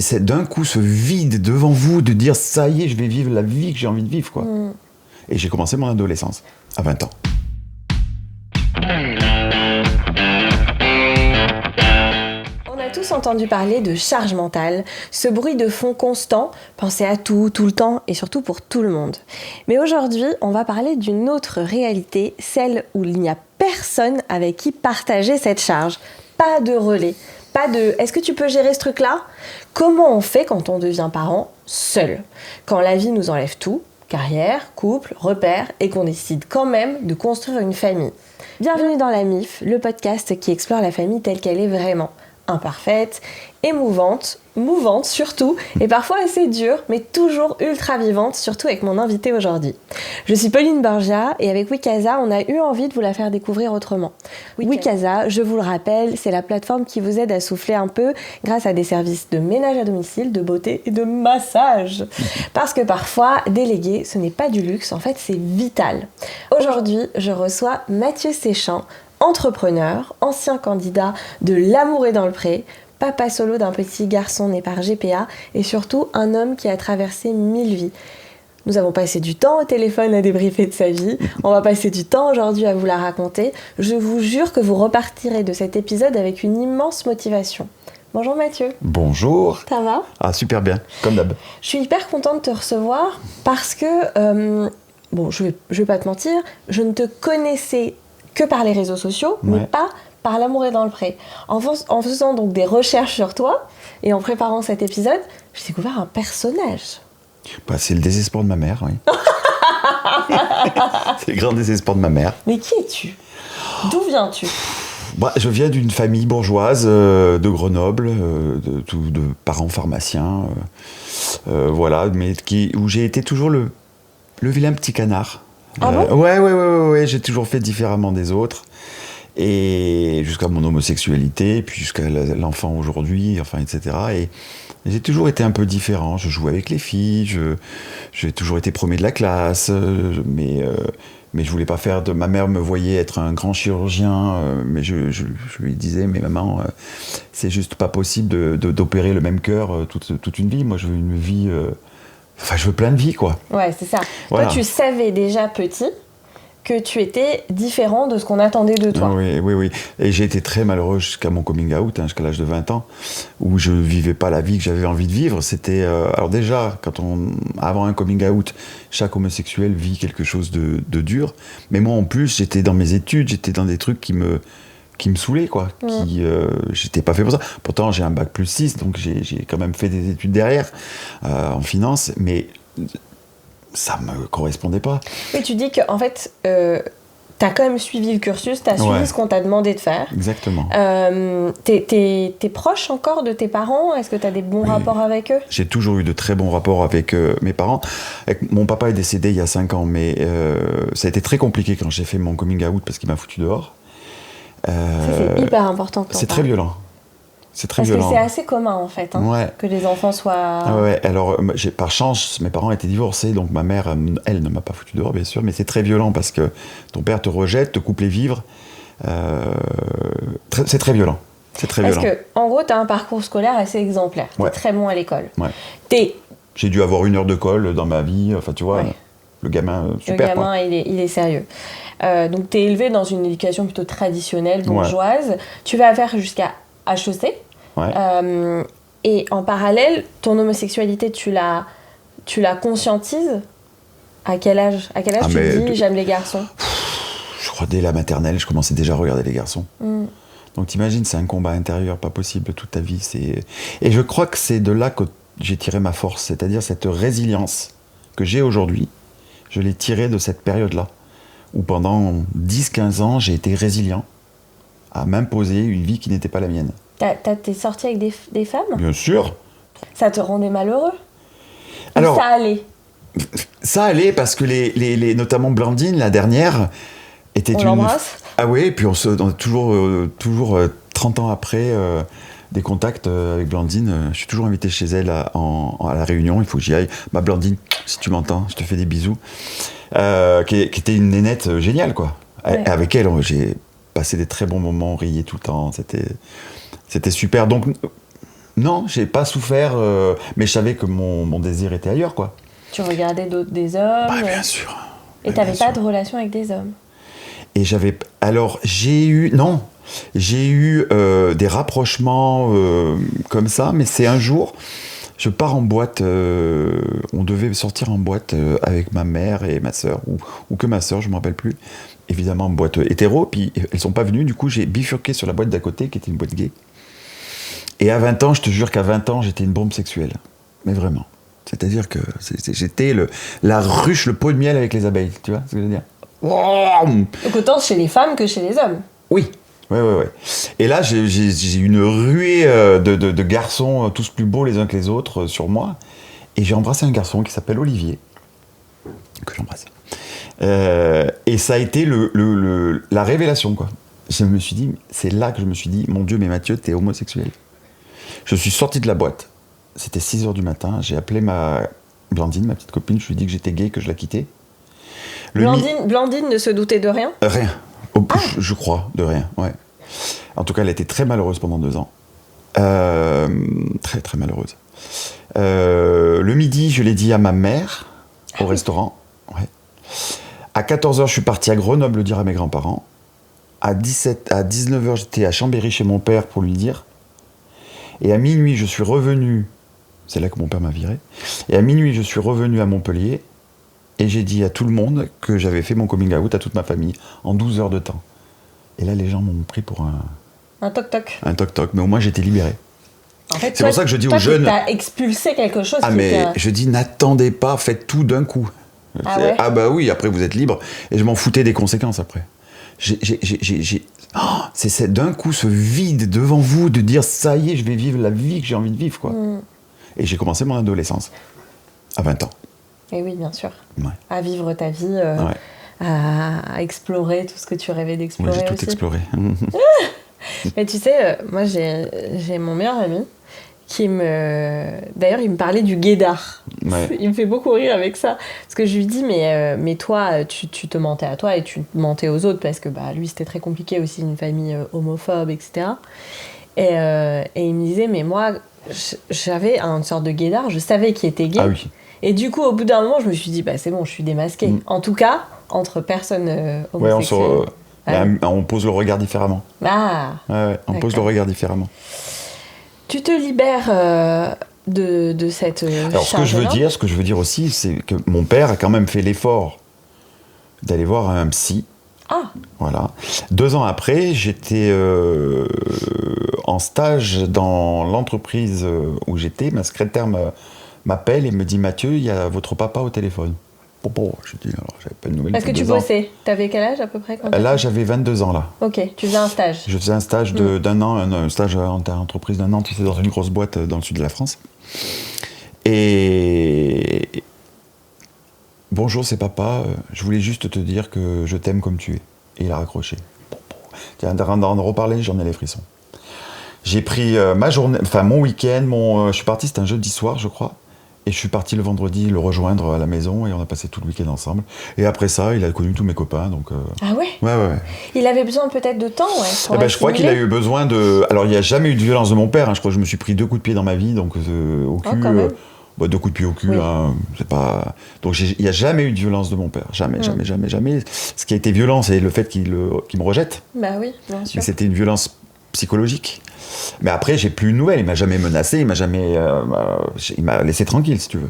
d'un coup ce vide devant vous de dire ça y est, je vais vivre la vie que j'ai envie de vivre, quoi. Et j'ai commencé mon adolescence à 20 ans. On a tous entendu parler de charge mentale, ce bruit de fond constant, penser à tout, tout le temps et surtout pour tout le monde. Mais aujourd'hui, on va parler d'une autre réalité, celle où il n'y a personne avec qui partager cette charge. Pas de relais, pas de « est-ce que tu peux gérer ce truc-là ?» Comment on fait quand on devient parent seul ? Quand la vie nous enlève tout, carrière, couple, repères, et qu'on décide quand même de construire une famille. Bienvenue dans la MIF, le podcast qui explore la famille telle qu'elle est vraiment. Imparfaite, émouvante, mouvante surtout, et parfois assez dure, mais toujours ultra vivante, surtout avec mon invité aujourd'hui. Je suis Pauline Borgia, et avec Wikaza, on a eu envie de vous la faire découvrir autrement. Wikaza, je vous le rappelle, c'est la plateforme qui vous aide à souffler un peu grâce à des services de ménage à domicile, de beauté et de massage. Parce que parfois, déléguer, ce n'est pas du luxe, en fait, c'est vital. Aujourd'hui, je reçois Mathieu Séchant, entrepreneur, ancien candidat de L'amour est dans le pré, papa solo d'un petit garçon né par GPA et surtout un homme qui a traversé 1000 vies. Nous avons passé du temps au téléphone à débriefer de sa vie, on va passer du temps aujourd'hui à vous la raconter. Je vous jure que vous repartirez de cet épisode avec une immense motivation. Bonjour Mathieu. Bonjour. Ça va ? Ah, super bien, comme d'hab. Je suis hyper contente de te recevoir parce que, je vais pas te mentir, je ne te connaissais que par les réseaux sociaux, mais pas par L'amour est dans le pré. En faisant donc des recherches sur toi et en préparant cet épisode, j'ai découvert un personnage. Bah, c'est le désespoir de ma mère, oui. C'est le grand désespoir de ma mère. Mais qui es-tu ? D'où viens-tu ? Bah, je viens d'une famille bourgeoise de Grenoble, de parents pharmaciens, voilà, mais où j'ai été toujours le vilain petit canard. Ah bon ? Ouais, j'ai toujours fait différemment des autres. Et jusqu'à mon homosexualité, puis jusqu'à l'enfant aujourd'hui, enfin, etc. Et j'ai toujours été un peu différent. Je jouais avec les filles, j'ai toujours été premier de la classe, mais je voulais pas faire de... Ma mère me voyait être un grand chirurgien, mais je lui disais, mais maman, c'est juste pas possible d'opérer le même cœur toute une vie. Moi, je veux une vie... Enfin, je veux plein de vies, quoi. Ouais, c'est ça. Voilà. Toi, tu savais déjà petit que tu étais différent de ce qu'on attendait de toi. Oui. Et j'ai été très malheureux jusqu'à mon coming out, jusqu'à l'âge de 20 ans, où je vivais pas la vie que j'avais envie de vivre. C'était... alors déjà, avant un coming out, chaque homosexuel vit quelque chose de dur. Mais moi, en plus, j'étais dans mes études, j'étais dans des trucs qui me saoulaient, quoi. J'étais pas fait pour ça. Pourtant, j'ai un bac plus 6, donc j'ai quand même fait des études derrière, en finance, mais... ça me correspondait pas. Et tu dis qu'en fait, t'as quand même suivi le cursus, t'as suivi ce qu'on t'a demandé de faire. Exactement. T'es proche encore de tes parents ? Est-ce que t'as des bons rapports avec eux ? J'ai toujours eu de très bons rapports avec mes parents. Mon papa est décédé il y a 5 ans, mais ça a été très compliqué quand j'ai fait mon coming out parce qu'il m'a foutu dehors. Ça, c'est hyper important. C'est très violent. C'est très violent. Parce que c'est assez commun, en fait, que les enfants soient... Alors, par chance, mes parents étaient divorcés, donc ma mère, elle, ne m'a pas foutu dehors, bien sûr, mais c'est très violent parce que ton père te rejette, te coupe les vivres. C'est très violent. C'est très violent. Parce que, en gros, t'as un parcours scolaire assez exemplaire. T'es très bon à l'école. Ouais. J'ai dû avoir 1 heure de colle dans ma vie, enfin, tu vois, le gamin, super. Le gamin, il est sérieux. Donc, t'es élevé dans une éducation plutôt traditionnelle, bourgeoise. Ouais. Tu vas faire jusqu'à HEC. Ouais. Et en parallèle, ton homosexualité, tu la conscientises ? À quel âge tu dis j'aime les garçons ? Je crois dès la maternelle, je commençais déjà à regarder les garçons. Donc t'imagines, c'est un combat intérieur, pas possible toute ta vie. Et je crois que c'est de là que j'ai tiré ma force, c'est-à-dire cette résilience que j'ai aujourd'hui. Je l'ai tirée de cette période-là, où pendant 10-15 ans, j'ai été résilient à m'imposer une vie qui n'était pas la mienne. T'es sorti avec des femmes ? Bien sûr. Ça te rendait malheureux ? Alors, ou ça allait ? Ça allait parce que notamment Blandine, la dernière, était on l'embrasse ? Ah oui, et puis on a toujours 30 ans après des contacts avec Blandine. Je suis toujours invité chez elle à la Réunion, il faut que j'y aille. Ma Blandine, si tu m'entends, je te fais des bisous. Qui était une nénette géniale, quoi. Ouais. Avec elle, j'ai passé des très bons moments, on riait tout le temps, c'était super. Donc, Non, j'ai pas souffert, mais je savais que mon désir était ailleurs, quoi. Tu regardais des hommes. Bah, bien sûr. Et Ouais, t'avais bien pas sûr. de relation avec des hommes. Et j'avais. Alors, j'ai eu des rapprochements comme ça, mais c'est un jour, je pars en boîte. On devait sortir en boîte avec ma mère et ma sœur, ou que ma sœur, je me rappelle plus. Évidemment, en boîte hétéro, puis elles sont pas venues, du coup, j'ai bifurqué sur la boîte d'à côté, qui était une boîte gay. Et à 20 ans, je te jure qu'à 20 ans, j'étais une bombe sexuelle. Mais vraiment. C'est-à-dire que j'étais la ruche, le pot de miel avec les abeilles, tu vois ce que je veux dire? Donc autant chez les femmes que chez les hommes. Oui. Ouais. Et là, j'ai une ruée de garçons, tous plus beaux les uns que les autres, sur moi. Et j'ai embrassé un garçon qui s'appelle Olivier, que j'embrasse. Et ça a été la révélation, quoi. Je me suis dit, c'est là que je me suis dit, mon Dieu, mais Mathieu, t'es homosexuel. Je suis sorti de la boîte. C'était 6h du matin. J'ai appelé ma Blandine, ma petite copine. Je lui ai dit que j'étais gay, que je la quittais. Blandine ne se doutait de rien? Rien. Je crois, de rien, ouais. En tout cas, elle était très malheureuse pendant 2 ans. Très, très malheureuse. Le midi, je l'ai dit à ma mère, au restaurant. Ouais. À 14h, je suis parti à Grenoble le dire à mes grands-parents. À 19h, j'étais à Chambéry chez mon père pour lui dire. Et à minuit, je suis revenu. C'est là que mon père m'a viré. Et à minuit, je suis revenu à Montpellier. Et j'ai dit à tout le monde que j'avais fait mon coming out à toute ma famille en 12 heures de temps. Et là, les gens m'ont pris pour Un toc-toc. un toc-toc. Mais au moins, j'étais libéré. En fait, C'est pour ça que je dis aux jeunes... T'as expulsé quelque chose Ah, qui mais était... je dis, n'attendez pas, faites tout d'un coup. Ah ouais? Ah bah oui, après, vous êtes libre. Et je m'en foutais des conséquences, après. C'est d'un coup ce vide devant vous de dire, ça y est, je vais vivre la vie que j'ai envie de vivre, quoi. Et j'ai commencé mon adolescence. À 20 ans. Et oui, bien sûr. Ouais. À vivre ta vie, Ouais. à explorer tout ce que tu rêvais Oui, d'explorer j'ai tout aussi. exploré. Mais tu sais, moi j'ai mon meilleur ami qui D'ailleurs, il me parlait du guédard. Ouais. Il me fait beaucoup rire avec ça. Parce que je lui dis, mais toi, tu te mentais à toi et tu te mentais aux autres parce que bah, lui, c'était très compliqué aussi, une famille homophobe, etc. Et il me disait, mais moi, j'avais une sorte de guédard, je savais qu'il était gay. Ah oui. Et du coup, au bout d'un moment, je me suis dit, bah c'est bon, je suis démasquée. En tout cas, entre personnes Ouais, homosexuelles. on pose le regard différemment. Ah, Ouais, on pose le D'accord. regard différemment. tu te libères de cette Alors, ce que je veux dire aussi, c'est que mon père a quand même fait l'effort d'aller voir un psy. Ah, Voilà. 2 ans après, j'étais en stage dans l'entreprise où j'étais. Ma secrétaire m'appelle et me dit, Mathieu, il y a votre papa au téléphone. Bon, je dis, alors j'avais pas de nouvelles. parce que depuis tu 2 ans. bossais. T'avais quel âge à peu près quand Là, j'avais 22 ans, là. Ok, tu faisais un stage. Je faisais un stage d'un an, un stage en entreprise d'1 an, tu sais, dans une grosse boîte dans le sud de la France. Et bonjour, c'est papa, je voulais juste te dire que je t'aime comme tu es. Et il a raccroché. Tiens, d'en reparler, j'en ai les frissons. J'ai pris ma journée, enfin mon week-end, je suis parti, c'était un jeudi soir, je crois. Et je suis parti le vendredi le rejoindre à la maison et on a passé tout le week-end ensemble. Et après ça, il a connu tous mes copains, donc... Ah ouais? Ouais. Il avait besoin peut-être de temps, ouais. pour Je crois qu'il a assimiler. eu besoin de... Alors, il n'y a jamais eu de violence de mon père. Je crois que je me suis pris 2 coups de pied dans ma vie, donc au cul. quand même. 2 coups de pied au cul, Oui. hein, c'est pas... Donc, il n'y a jamais eu de violence de mon père. Jamais. Ce qui a été violent, c'est le fait qu'il me rejette. Bah oui, bien sûr. Mais c'était une violence psychologique. Mais après, j'ai plus de nouvelles. Il m'a jamais menacé, il m'a laissé tranquille, si tu veux.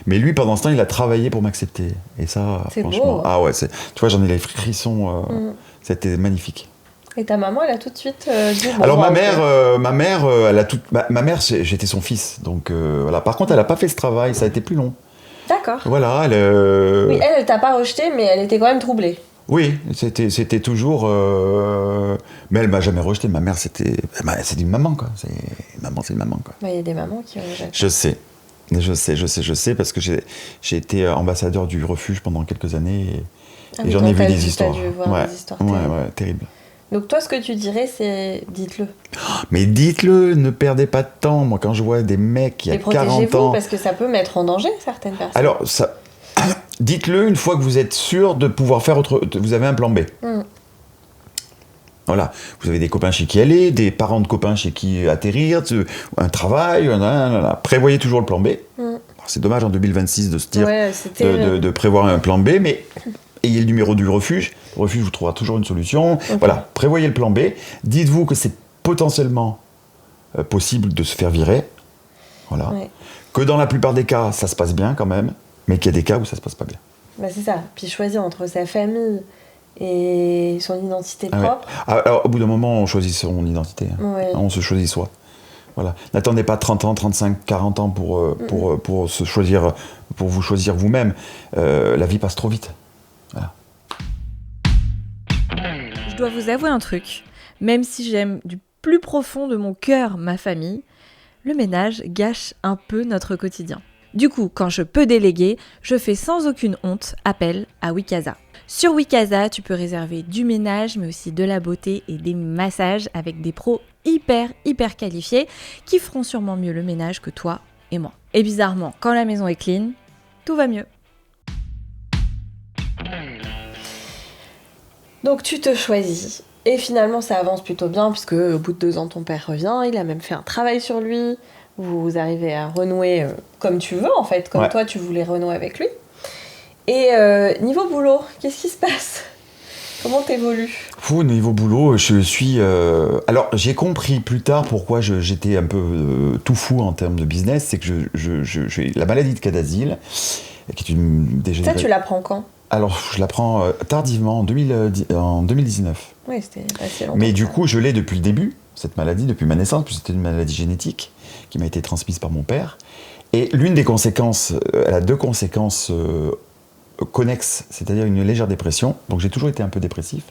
Mais lui, pendant ce temps, il a travaillé pour m'accepter. Et ça, C'est franchement... beau. Ah ouais, tu vois, j'en ai les frissons. C'était magnifique. Et ta maman, elle a tout de suite dit... bon, Alors bah, ma mère, elle a tout. Ma mère, j'étais son fils, donc voilà. Par contre, elle a pas fait ce travail, ça a été plus long. D'accord. Voilà, Oui, elle t'a pas rejeté, mais elle était quand même troublée. oui, c'était toujours. Mais elle m'a jamais rejeté. Ma mère, c'est une maman, quoi. C'est une maman, quoi. Bah, il y a des mamans qui rejettent. Je sais, parce que j'ai été ambassadeur du refuge pendant quelques années et j'en ai vu des histoires. T'as dû voir des histoires terribles. Ouais, terrible. Donc toi, ce que tu dirais, c'est dites-le. Mais dites-le, ne perdez pas de temps. Moi, quand je vois des mecs qui Et a 40 protégez-vous, ans... parce que ça peut mettre en danger certaines personnes. Alors, dites-le une fois que vous êtes sûr de pouvoir faire autre... Vous avez un plan B. Voilà, vous avez des copains chez qui aller, des parents de copains chez qui atterrir, un travail, prévoyez toujours le plan B. Alors, c'est dommage en 2026 de se dire de prévoir un plan B, mais ayez le numéro du refuge. Le refuge vous trouvera toujours une solution. Okay. Voilà, prévoyez le plan B. Dites-vous que c'est potentiellement possible de se faire virer. Voilà. Ouais. Que dans la plupart des cas, ça se passe bien quand même, mais qu'il y a des cas où ça se passe pas bien. Bah c'est ça. Puis choisir entre sa famille et son identité propre. Ouais. Alors, au bout d'un moment, on choisit son identité. Ouais. On se choisit soi. Voilà. N'attendez pas 30 ans, 35, 40 ans pour se choisir, pour vous choisir vous-même. La vie passe trop vite. Voilà. Je dois vous avouer un truc. Même si j'aime du plus profond de mon cœur ma famille, le ménage gâche un peu notre quotidien. Du coup, quand je peux déléguer, je fais sans aucune honte appel à Wikasa. Sur Wikasa, tu peux réserver du ménage, mais aussi de la beauté et des massages avec des pros hyper qualifiés qui feront sûrement mieux le ménage que toi et moi. Et bizarrement, quand la maison est clean, tout va mieux. Donc tu te choisis. Et finalement, ça avance plutôt bien, puisque au bout de 2 ans, ton père revient, il a même fait un travail sur lui. Vous arrivez à renouer comme tu veux, en fait, comme toi, tu voulais renouer avec lui. Et niveau boulot, qu'est-ce qui se passe ? Comment t'évolues ? Niveau boulot, je suis... Alors, j'ai compris plus tard pourquoi j'étais un peu tout fou en termes de business. C'est que j'ai la maladie de Cadazil, qui est une dégénérescence... Ça, tu l'apprends quand ? Alors, je l'apprends tardivement, en 2019. Oui, c'était assez longtemps. Mais du coup, je l'ai depuis le début, cette maladie, depuis ma naissance, puisque c'était une maladie génétique qui m'a été transmise par mon père. Et l'une des conséquences, elle a 2 conséquences connexes, c'est-à-dire une légère dépression. Donc j'ai toujours été un peu dépressif,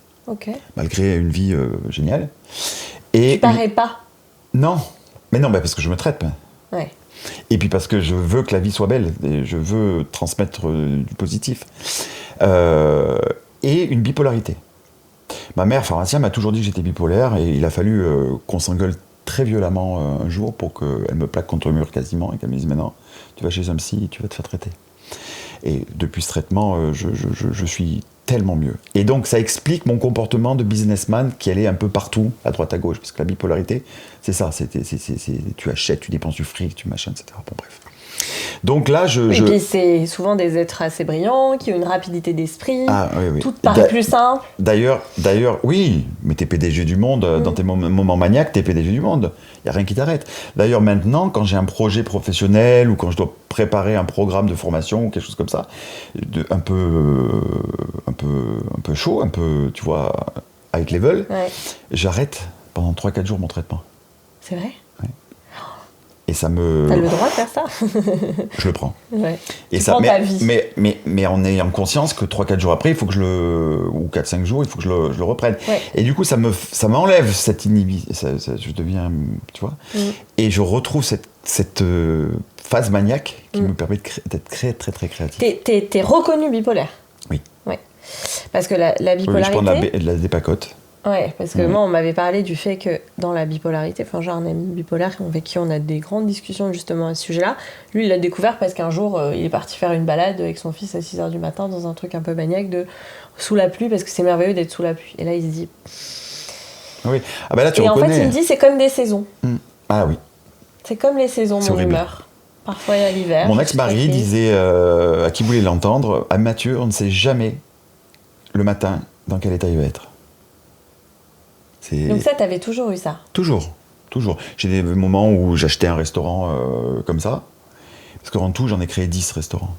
malgré une vie géniale. Et tu parais pas ? Non, mais non, parce que je me traite. Ouais. Et puis parce que je veux que la vie soit belle, et je veux transmettre du positif. Et une bipolarité. Ma mère, pharmacienne, m'a toujours dit que j'étais bipolaire, et il a fallu qu'on s'engueule très violemment un jour pour qu'elle me plaque contre le mur quasiment, et qu'elle me dise « Maintenant, tu vas chez un psy et tu vas te faire traiter ». Et depuis ce traitement, je suis tellement mieux. Et donc ça explique mon comportement de businessman qui allait un peu partout, à droite à gauche, parce que la bipolarité, c'est ça, tu achètes, tu dépenses du fric, tu machins, etc. Bon bref. Donc là, Et puis c'est souvent des êtres assez brillants, qui ont une rapidité d'esprit, oui. Tout paraît plus simple. D'ailleurs, oui, mais t'es PDG du monde, dans tes moments maniaques, t'es PDG du monde, il n'y a rien qui t'arrête. D'ailleurs maintenant, quand j'ai un projet professionnel, ou quand je dois préparer un programme de formation, ou quelque chose comme ça, un peu chaud, un peu, tu vois, high level, j'arrête pendant 3-4 jours mon traitement. C'est vrai ? Et ça me... T'as le droit de faire ça ? Je le prends. Ouais. Et tu ça, prends ta vie. Mais en ayant conscience que 3-4 jours après, il faut que ou 4-5 jours, il faut que je le reprenne. Ouais. Et du coup, ça m'enlève cette inhibition. Je deviens, tu vois. Et je retrouve cette phase maniaque qui me permet d'être très créatif. T'es reconnu bipolaire ? Oui. Ouais. Parce que la bipolarité... Oui, je prends de la Dépacote. Ouais, parce que moi, on m'avait parlé du fait que dans la bipolarité, j'ai un ami bipolaire avec qui on a des grandes discussions justement à ce sujet-là. Lui, il l'a découvert parce qu'un jour, il est parti faire une balade avec son fils à 6h du matin dans un truc un peu maniaque sous la pluie, parce que c'est merveilleux d'être sous la pluie. Et là, il se dit... Oui. Ah bah là, tu reconnais. En fait, il me dit, c'est comme des saisons. Ah oui. C'est comme les saisons, mon humeur. Parfois, il y a l'hiver. Mon ex-mari disait, à qui voulait l'entendre, à Mathieu, on ne sait jamais le matin dans quel état il va être. Donc ça, t'avais toujours eu ça ? Toujours. J'ai des moments où j'achetais un restaurant comme ça, parce qu'en tout, j'en ai créé 10 restaurants.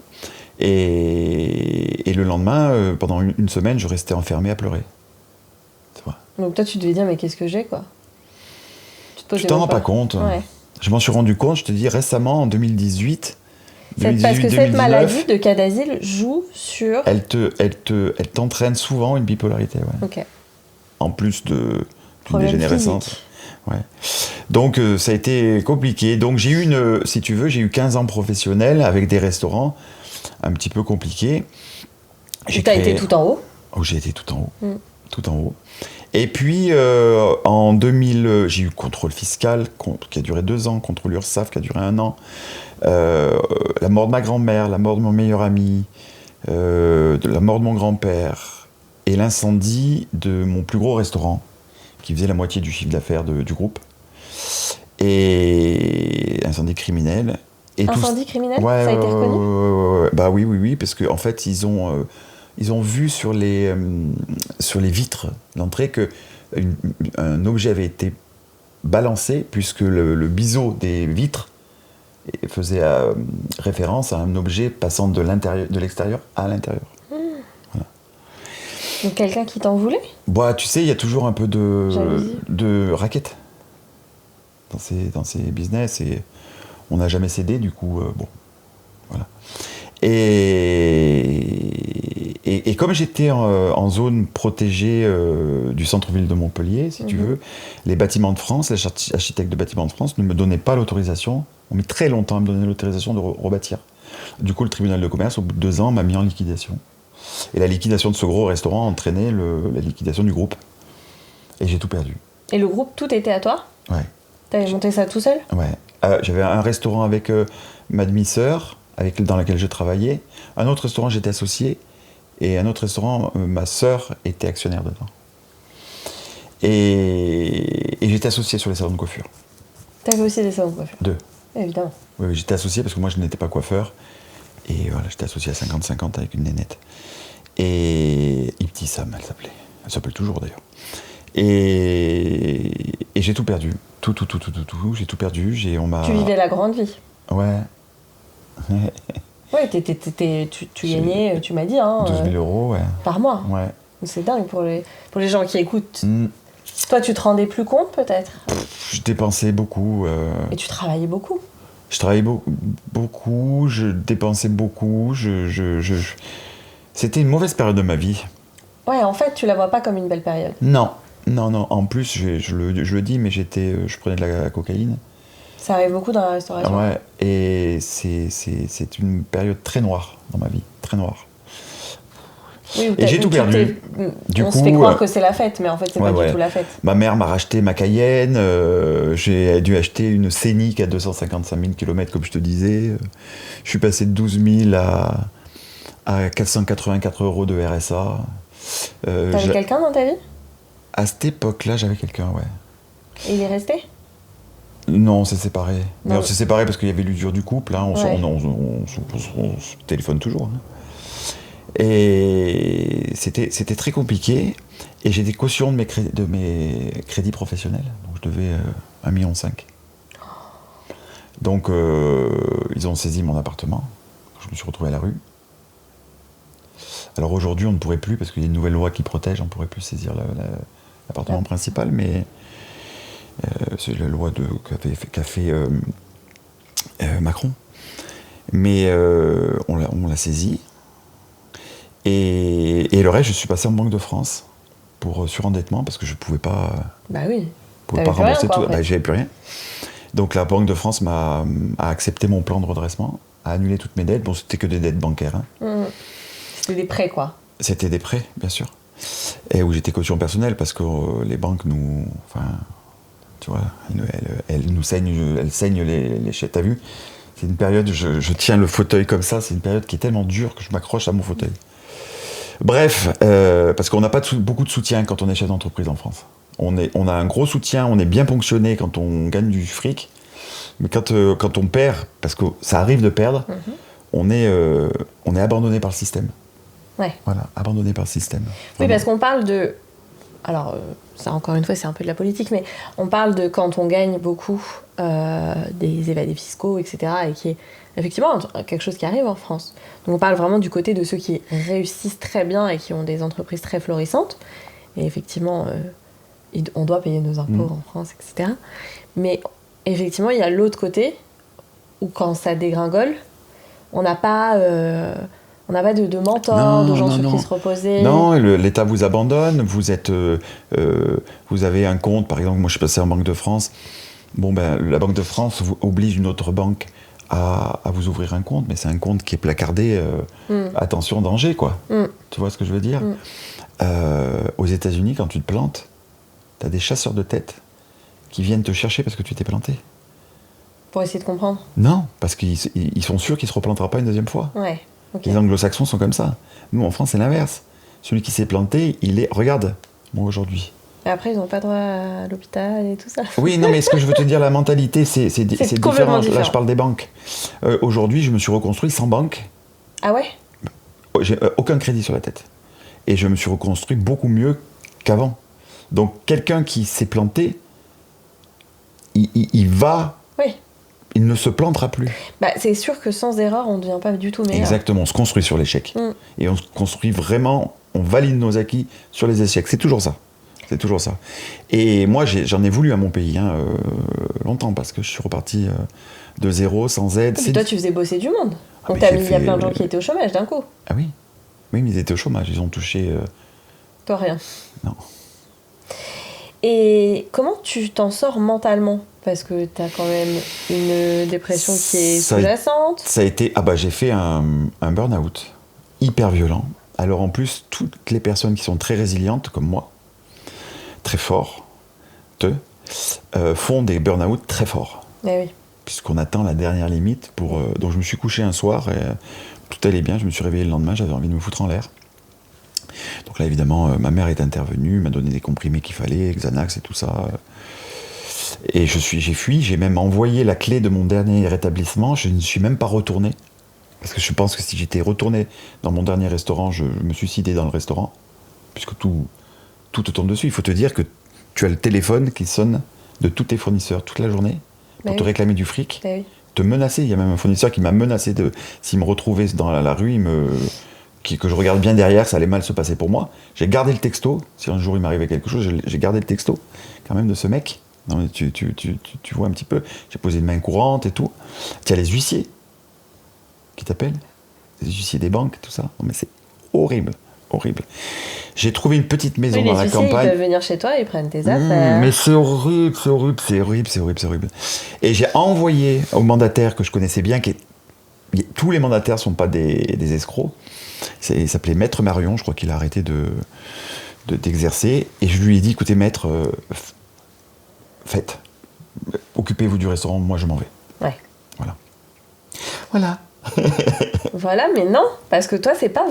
Et le lendemain, pendant une semaine, je restais enfermé à pleurer. Tu vois. Donc toi, tu devais dire, mais qu'est-ce que j'ai, quoi ? Tu t'en rends pas compte. Ouais. Je m'en suis rendu compte, je te dis, récemment, en 2018... Parce que cette maladie de Cadazil joue sur... Elle t'entraîne souvent une bipolarité, ouais. Ok. En plus d'une dégénérescence. Ouais. Donc ça a été compliqué. Donc j'ai eu 15 ans professionnels avec des restaurants un petit peu compliqués. Tu as été tout en haut ? Oh, j'ai été tout en haut. Tout en haut. Et puis en 2000, j'ai eu contrôle fiscal qui a duré 2 ans, contrôle URSSAF qui a duré 1 an, la mort de ma grand-mère, la mort de mon meilleur ami, la mort de mon grand-père, et l'incendie de mon plus gros restaurant, qui faisait la moitié du chiffre d'affaires du groupe. Et incendie criminel. Et incendie criminel, ouais, ça a été reconnu bah oui, parce qu'en fait, ils ont vu sur les vitres d'entrée qu'un objet avait été balancé, puisque le biseau des vitres faisait référence à un objet passant de l'extérieur à l'intérieur. Voilà. Donc quelqu'un qui t'en voulait? Bah, tu sais, il y a toujours un peu de raquette dans ces business, et on n'a jamais cédé, du coup, bon, voilà. Et comme j'étais en zone protégée du centre-ville de Montpellier, si tu veux, les bâtiments de France, les architectes de bâtiments de France ne me donnaient pas l'autorisation. On met très longtemps à me donner l'autorisation de rebâtir. Du coup, le tribunal de commerce, au bout de 2 ans, m'a mis en liquidation. Et la liquidation de ce gros restaurant a entraîné la liquidation du groupe. Et j'ai tout perdu. Et le groupe, tout était à toi? Ouais. T'avais monté ça tout seul? Ouais. J'avais un restaurant avec ma demi-sœur, dans laquelle je travaillais. Un autre restaurant, j'étais associé. Et un autre restaurant, ma sœur était actionnaire dedans. Et j'étais associé sur les salons de coiffure. T'avais aussi des salons de coiffure? 2. Évidemment. Oui, j'étais associé parce que moi, je n'étais pas coiffeur. Et voilà, j'étais associé à 50-50 avec une nénette. Et Ibtissam, elle s'appelait. Elle s'appelle toujours, d'ailleurs. Et j'ai tout perdu. Tout. J'ai tout perdu. Tu vivais la grande vie? Ouais. Ouais, tu gagnais, tu m'as dit, 12 000 euros, ouais. Par mois. Ouais. C'est dingue pour les gens qui écoutent. Toi, tu te rendais plus compte, peut-être? Je dépensais beaucoup. Et tu travaillais beaucoup? Je travaillais beaucoup, je dépensais beaucoup, C'était une mauvaise période de ma vie. Ouais, en fait, tu la vois pas comme une belle période. Non. En plus, je le dis, mais je prenais de la cocaïne. Ça arrive beaucoup dans la restauration. Ouais, et c'est une période très noire dans ma vie, très noire. Oui, et j'ai tout perdu. On se fait croire que c'est la fête, mais en fait, c'est pas du tout la fête. Ma mère m'a racheté ma Cayenne, j'ai dû acheter une Scénic à 255 000 km, comme je te disais. Je suis passé de 12 000 à 484 € de RSA. T'avais quelqu'un dans ta vie? À cette époque-là, j'avais quelqu'un, ouais. Et il est resté? Non, on s'est séparés. Mais Non. on s'est séparés parce qu'il y avait l'usure du couple. Hein. On se téléphone toujours. Hein. Et c'était très compliqué. Et j'ai des cautions de mes crédits professionnels. Donc je devais 1,5 million. Donc ils ont saisi mon appartement. Je me suis retrouvé à la rue. Alors aujourd'hui, on ne pourrait plus, parce qu'il y a une nouvelle loi qui protège, on ne pourrait plus saisir l'appartement principal, mais c'est la loi qu'a fait Macron. Mais on l'a saisi. Et le reste, je suis passé en Banque de France pour surendettement, parce que je ne pouvais pas, bah oui. Rembourser tout. Bah, j'avais plus rien. Donc la Banque de France a accepté mon plan de redressement, a annulé toutes mes dettes. Bon, c'était que des dettes bancaires. Hein. C'était des prêts, quoi. C'était des prêts, bien sûr. Et où j'étais caution personnelle, parce que les banques nous... Enfin, tu vois, elles nous saignent, elles saignent les chèques. T'as vu? C'est une période, je tiens le fauteuil comme ça, c'est une période qui est tellement dure que je m'accroche à mon fauteuil. Bref, parce qu'on n'a pas beaucoup de soutien quand on est chef d'entreprise en France. On a un gros soutien, on est bien ponctionné quand on gagne du fric, mais quand on perd, parce que ça arrive de perdre, on est abandonné par le système. Ouais. Voilà, abandonné par le système. Oui, parce qu'on parle de... Alors, ça, encore une fois, c'est un peu de la politique, mais on parle de quand on gagne beaucoup des évadés fiscaux, etc., et qui est effectivement quelque chose qui arrive en France. Donc on parle vraiment du côté de ceux qui réussissent très bien et qui ont des entreprises très florissantes. Et effectivement, on doit payer nos impôts en France, etc. Mais effectivement, il y a l'autre côté, où quand ça dégringole, on n'a pas... On n'a pas de mentor, de gens sur qui se reposer. Non, l'État vous abandonne. Vous avez un compte, par exemple, moi je suis passé en Banque de France. Bon, ben, la Banque de France oblige une autre banque à vous ouvrir un compte, mais c'est un compte qui est placardé. Attention, danger, quoi. Tu vois ce que je veux dire? Aux États-Unis, quand tu te plantes, tu as des chasseurs de tête qui viennent te chercher parce que tu t'es planté. Pour essayer de comprendre? Non, parce qu'ils sont sûrs qu'il ne se replantera pas une deuxième fois. Ouais. Okay. Les anglo-saxons sont comme ça. Nous, en France, c'est l'inverse. Celui qui s'est planté, regarde, moi aujourd'hui. Et après, ils n'ont pas droit à l'hôpital et tout ça. Oui, non, mais ce que je veux te dire, la mentalité, c'est complètement différent. différent. Là, je parle des banques. Aujourd'hui, je me suis reconstruit sans banque. Ah ouais? J'ai aucun crédit sur la tête. Et je me suis reconstruit beaucoup mieux qu'avant. Donc, quelqu'un qui s'est planté, il va... Oui. Il ne se plantera plus. Bah, c'est sûr que sans erreur, on ne devient pas du tout meilleur. Exactement, on se construit sur l'échec. Et on se construit vraiment, on valide nos acquis sur les échecs. C'est toujours ça. C'est toujours ça. Et moi, j'en ai voulu à mon pays longtemps, parce que je suis reparti de zéro, sans aide. Et toi, tu faisais bosser du monde. Ah, Donc, il y a plein de gens qui étaient au chômage d'un coup. Ah oui. Oui, mais ils étaient au chômage, ils ont touché... Toi, rien. Non. Et comment tu t'en sors mentalement? Parce que tu as quand même une dépression qui est sous-jacente. Ça a été... Ah bah, j'ai fait un burn-out hyper violent. Alors en plus, toutes les personnes qui sont très résilientes, comme moi, très fortes, font des burn-out très forts. Eh oui. Puisqu'on atteint la dernière limite pour... donc je me suis couché un soir et tout allait bien. Je me suis réveillé le lendemain, j'avais envie de me foutre en l'air. Donc là, évidemment, ma mère est intervenue, m'a donné des comprimés qu'il fallait, Xanax et tout ça. Et j'ai fui, j'ai même envoyé la clé de mon dernier rétablissement. Je ne suis même pas retourné. Parce que je pense que si j'étais retourné dans mon dernier restaurant, je me suicidais dans le restaurant. Puisque tout te tombe dessus. Il faut te dire que tu as le téléphone qui sonne de tous tes fournisseurs toute la journée pour te réclamer du fric, te menacer. Il y a même un fournisseur qui m'a menacé s'il me retrouvait dans la rue, que je regarde bien derrière, ça allait mal se passer pour moi. J'ai gardé le texto. Si un jour il m'arrivait quelque chose, j'ai gardé le texto quand même de ce mec. Non, mais tu vois un petit peu. J'ai posé une main courante et tout. Tu as les huissiers qui t'appellent, les huissiers des banques, tout ça. Non, mais c'est horrible, horrible. J'ai trouvé une petite maison dans la campagne. Ils peuvent venir chez toi, ils prennent tes affaires. Mais c'est horrible. Et j'ai envoyé au mandataire que je connaissais bien, tous les mandataires sont pas des escrocs. Il s'appelait Maître Marion, je crois qu'il a arrêté d'exercer. Et je lui ai dit, écoutez Maître, faites. Occupez-vous du restaurant, moi je m'en vais. Ouais. Voilà. Voilà, mais non, parce que toi, c'est pas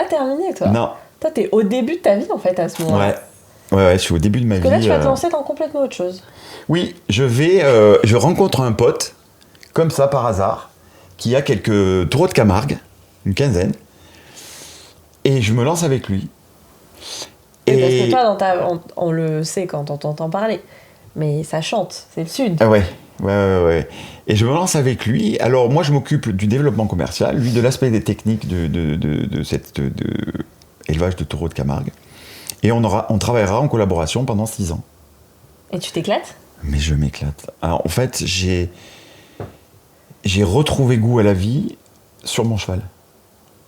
terminé, toi. Non. Toi, t'es au début de ta vie, en fait, à ce moment-là. Ouais, je suis au début de ma vie. Parce que là, tu vas te lancer dans complètement autre chose. Oui, je rencontre un pote, comme ça, par hasard, qui a quelques taureaux de Camargue, une quinzaine, et je me lance avec lui. Et parce que toi, on le sait quand on t'entend parler, mais ça chante, c'est le sud. Ah ouais. Et je me lance avec lui. Alors moi, je m'occupe du développement commercial, lui de l'aspect des techniques de cet élevage de taureaux de Camargue. Et on travaillera en collaboration pendant 6 ans. Et tu t'éclates? Mais je m'éclate. Alors, en fait, j'ai retrouvé goût à la vie sur mon cheval.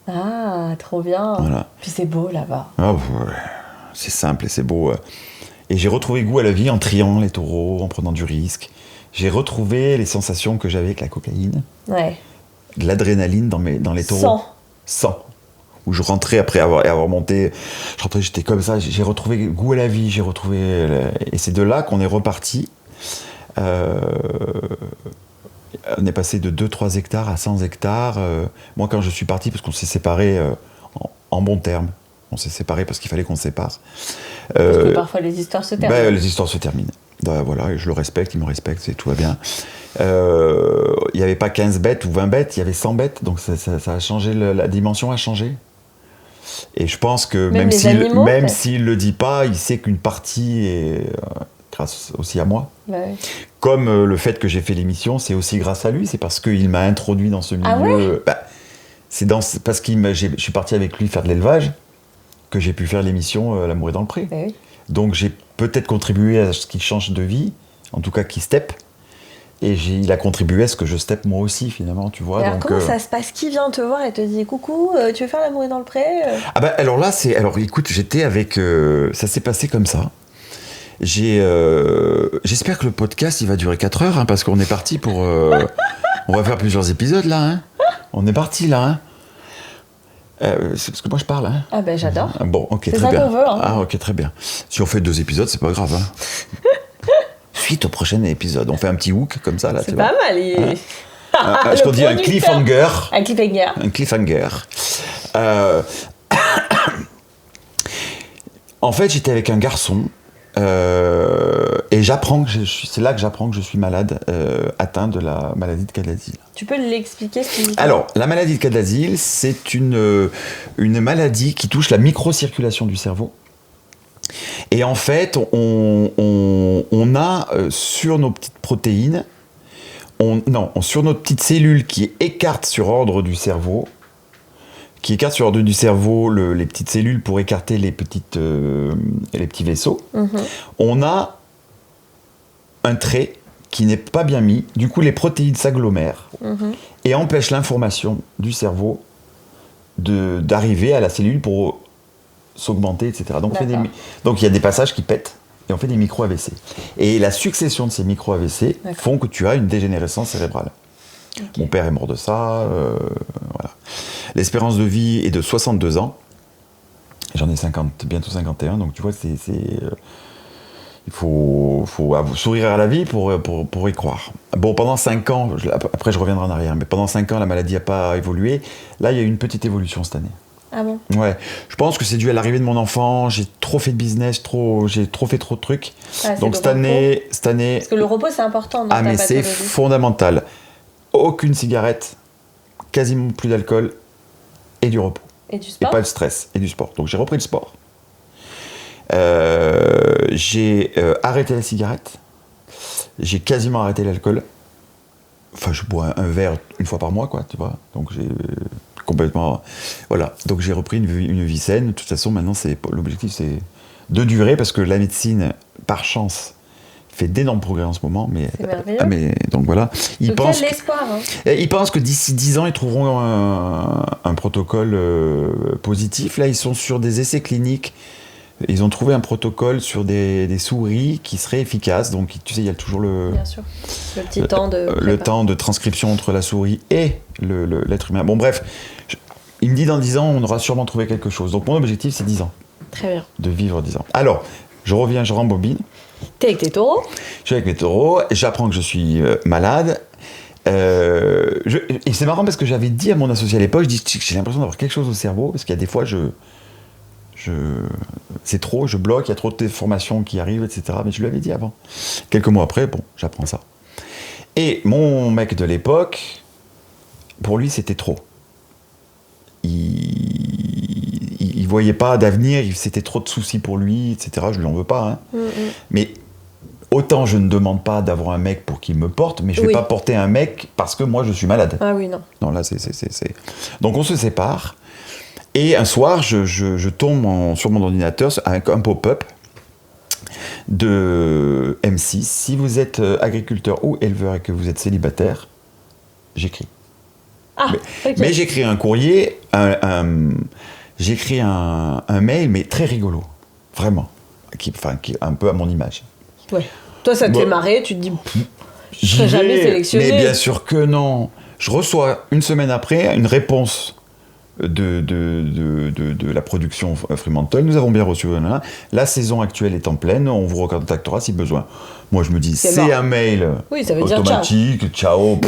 Ah, trop bien. Voilà. Puis c'est beau là-bas. Ah, ouais. C'est simple et c'est beau. Et j'ai retrouvé goût à la vie en triant les taureaux, en prenant du risque. J'ai retrouvé les sensations que j'avais avec la cocaïne. Ouais. De l'adrénaline dans les taureaux. Sans. Où je rentrais après avoir monté. J'étais comme ça. J'ai retrouvé goût à la vie. Et c'est de là qu'on est reparti. On est passé de 2-3 hectares à 100 hectares. Moi, quand je suis parti, parce qu'on s'est séparés en bons termes. On s'est séparés parce qu'il fallait qu'on se sépare. Parce que parfois les histoires se terminent. Les histoires se terminent. Voilà, et je le respecte, il me respecte, tout va bien. Il n'y avait pas 15 bêtes ou 20 bêtes, il y avait 100 bêtes, donc ça a changé, la dimension a changé. Et je pense que même s'il ne le dit pas, il sait qu'une partie est grâce aussi à moi. Ouais. Comme le fait que j'ai fait l'émission, c'est aussi grâce à lui, c'est parce qu'il m'a introduit dans ce milieu. Ah ouais. C'est parce que je suis parti avec lui faire de l'élevage que j'ai pu faire l'émission L'amour est dans le pré. Oui. Donc j'ai peut-être contribué à ce qu'il change de vie, en tout cas qu'il step. Et il a contribué à ce que je step moi aussi, finalement, tu vois. Alors comment ça se passe? Qui vient te voir et te dit « Coucou, tu veux faire L'amour est dans le pré ?» Alors là, écoute, j'étais avec... ça s'est passé comme ça. J'espère que le podcast, il va durer 4 heures, hein, parce qu'on est parti pour... on va faire plusieurs épisodes, là. Hein. On est parti, là. Hein. C'est parce que moi je parle. Hein. Ah ben j'adore. Bon, ok, c'est très bien. C'est ça qu'on veut. Hein. Ah ok, très bien. Si on fait 2 épisodes, c'est pas grave. Hein. Suite au prochain épisode, on fait un petit hook comme ça là. C'est pas mal. Je te dis un cliffhanger. Un cliffhanger. Un cliffhanger. En fait, j'étais avec un garçon Et c'est là que j'apprends que je suis malade, atteint de la maladie de Cadazil. Tu peux l'expliquer ce que Alors, la maladie de Cadazil, c'est une maladie qui touche la microcirculation du cerveau. Et en fait, on a sur nos petites protéines, sur nos petites cellules qui écartent sur ordre du cerveau, les petites cellules pour écarter les petits vaisseaux, on a un trait qui n'est pas bien mis. Du coup, les protéines s'agglomèrent et empêchent l'information du cerveau d'arriver à la cellule pour s'augmenter, etc. Donc il y a des passages qui pètent et on fait des micro-AVC. Et la succession de ces micro-AVC font que tu as une dégénérescence cérébrale. Okay. Mon père est mort de ça. Voilà. L'espérance de vie est de 62 ans. J'en ai 50, bientôt 51, donc tu vois, il faut sourire à la vie pour y croire. Bon, pendant 5 ans, après je reviendrai en arrière, mais pendant 5 ans, la maladie n'a pas évolué. Là, il y a eu une petite évolution cette année. Ah bon ? Ouais, je pense que c'est dû à l'arrivée de mon enfant, j'ai trop fait de business, j'ai trop fait trop de trucs. Donc cette année... Parce que le repos, c'est important. Ah, mais c'est fondamental. Aucune cigarette, quasiment plus d'alcool et du repos. Et du sport ? Et pas de stress, et du sport. Donc j'ai repris le sport. J'ai arrêté la cigarette. J'ai quasiment arrêté l'alcool. Enfin, je bois un verre une fois par mois, quoi, tu vois. Donc j'ai complètement... Voilà. Donc j'ai repris une vie saine. De toute façon, maintenant, l'objectif, c'est de durer, parce que la médecine, par chance, fait d'énormes progrès en ce moment. C'est merveilleux. Donc voilà. Quel espoir, hein. Ils pensent que d'ici 10 ans, ils trouveront un protocole positif. Là, ils sont sur des essais cliniques. Ils ont trouvé un protocole sur des souris qui serait efficace. Donc, tu sais, il y a toujours Bien sûr. Le petit temps le temps de transcription entre la souris et l'être humain. Bon, bref, il me dit dans 10 ans, on aura sûrement trouvé quelque chose. Donc, mon objectif, c'est 10 ans. Très bien. De vivre 10 ans. Alors, je reviens, je rembobine. T'es avec tes taureaux ? Je suis avec mes taureaux. J'apprends que je suis malade. Et c'est marrant parce que j'avais dit à mon associé à l'époque, j'ai l'impression d'avoir quelque chose au cerveau, parce qu'il y a des fois, c'est trop, je bloque, il y a trop de formations qui arrivent, etc. Mais je lui avais dit avant. Quelques mois après, bon, j'apprends ça. Et mon mec de l'époque, pour lui, c'était trop. Il voyait pas d'avenir, c'était trop de soucis pour lui, etc. Je lui en veux pas, hein. Mais autant je ne demande pas d'avoir un mec pour qu'il me porte, mais je vais pas porter un mec parce que moi je suis malade. Ah oui, non. Non, là, c'est... Donc on se sépare. Et un soir, je tombe sur mon ordinateur avec un pop-up de M6. Si vous êtes agriculteur ou éleveur et que vous êtes célibataire, j'écris. Ah, mais j'écris un courrier, j'écris un mail, mais très rigolo, vraiment, qui est un peu à mon image. Ouais. Toi, ça te fait marrer, tu te dis, je serai jamais sélectionné. Mais bien sûr que non. Je reçois une semaine après une réponse de la production Fremantle. Nous avons bien reçu la saison actuelle est en pleine, on vous recontactera si besoin. Moi je me dis c'est un mail ça veut automatique, dire ciao.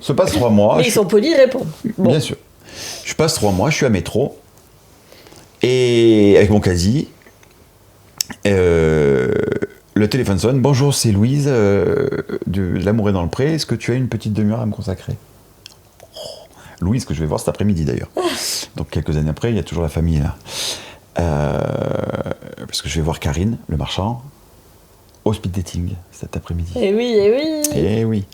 Se passe 3 mois. Mais ils sont polis, ils répondent. Bon. Bien sûr. Je passe 3 mois, je suis à métro et avec mon casier, le téléphone sonne. Bonjour, c'est Louise de L'amour est dans le pré. Est-ce que tu as une petite demi-heure à me consacrer? Louise, que je vais voir cet après-midi d'ailleurs. Donc quelques années après, il y a toujours la famille là. Parce que je vais voir Karine, le marchand, au speed dating cet après-midi. Eh oui, eh oui. Eh oui.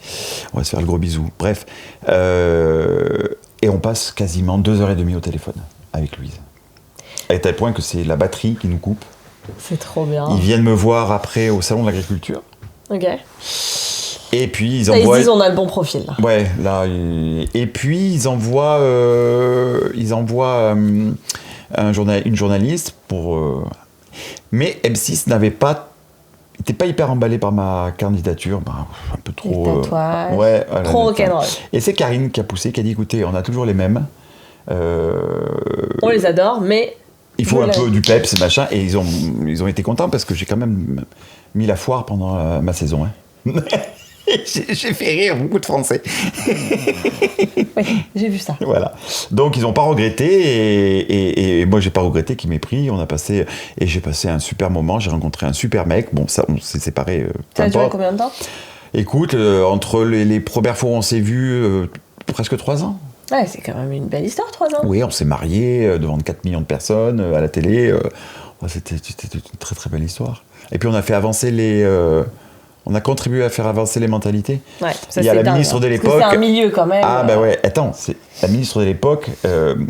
On va se faire le gros bisou. Bref. Et on passe quasiment 2h30 au téléphone avec Louise. À tel point que c'est la batterie qui nous coupe. C'est trop bien. Ils viennent me voir après au salon de l'agriculture. Ok. Et puis ils envoient... Ils disent on a le bon profil là. Ouais, là. Et puis ils envoient une journaliste pour. Mais M6 n'était pas hyper emballé par ma candidature, un peu trop. Les tatouages. Ouais. Trop rock'n'roll. Et c'est Karine qui a poussé, qui a dit écoutez, on a toujours les mêmes. On les adore, mais. Il faut un peu du peps, machin, et ils ont été contents parce que j'ai quand même mis la foire pendant ma saison. Hein. J'ai fait rire beaucoup de Français. Oui, j'ai vu ça. Voilà. Donc ils n'ont pas regretté et moi j'ai pas regretté qu'ils m'aient pris. J'ai passé un super moment. J'ai rencontré un super mec. Bon, ça, on s'est séparés. Ça a duré combien de temps? Écoute, entre les premières fois où on s'est vus, presque 3 ans. Ouais, c'est quand même une belle histoire, 3 ans. Oui, on s'est mariés devant 4 millions de personnes à la télé. C'était une très très belle histoire. Et puis on a fait avancer on a contribué à faire avancer les mentalités. Ouais, ça, il y a c'est la dingue, ministre de parce l'époque. que c'est un milieu quand même. Ah bah ouais, attends, c'est la ministre de l'époque,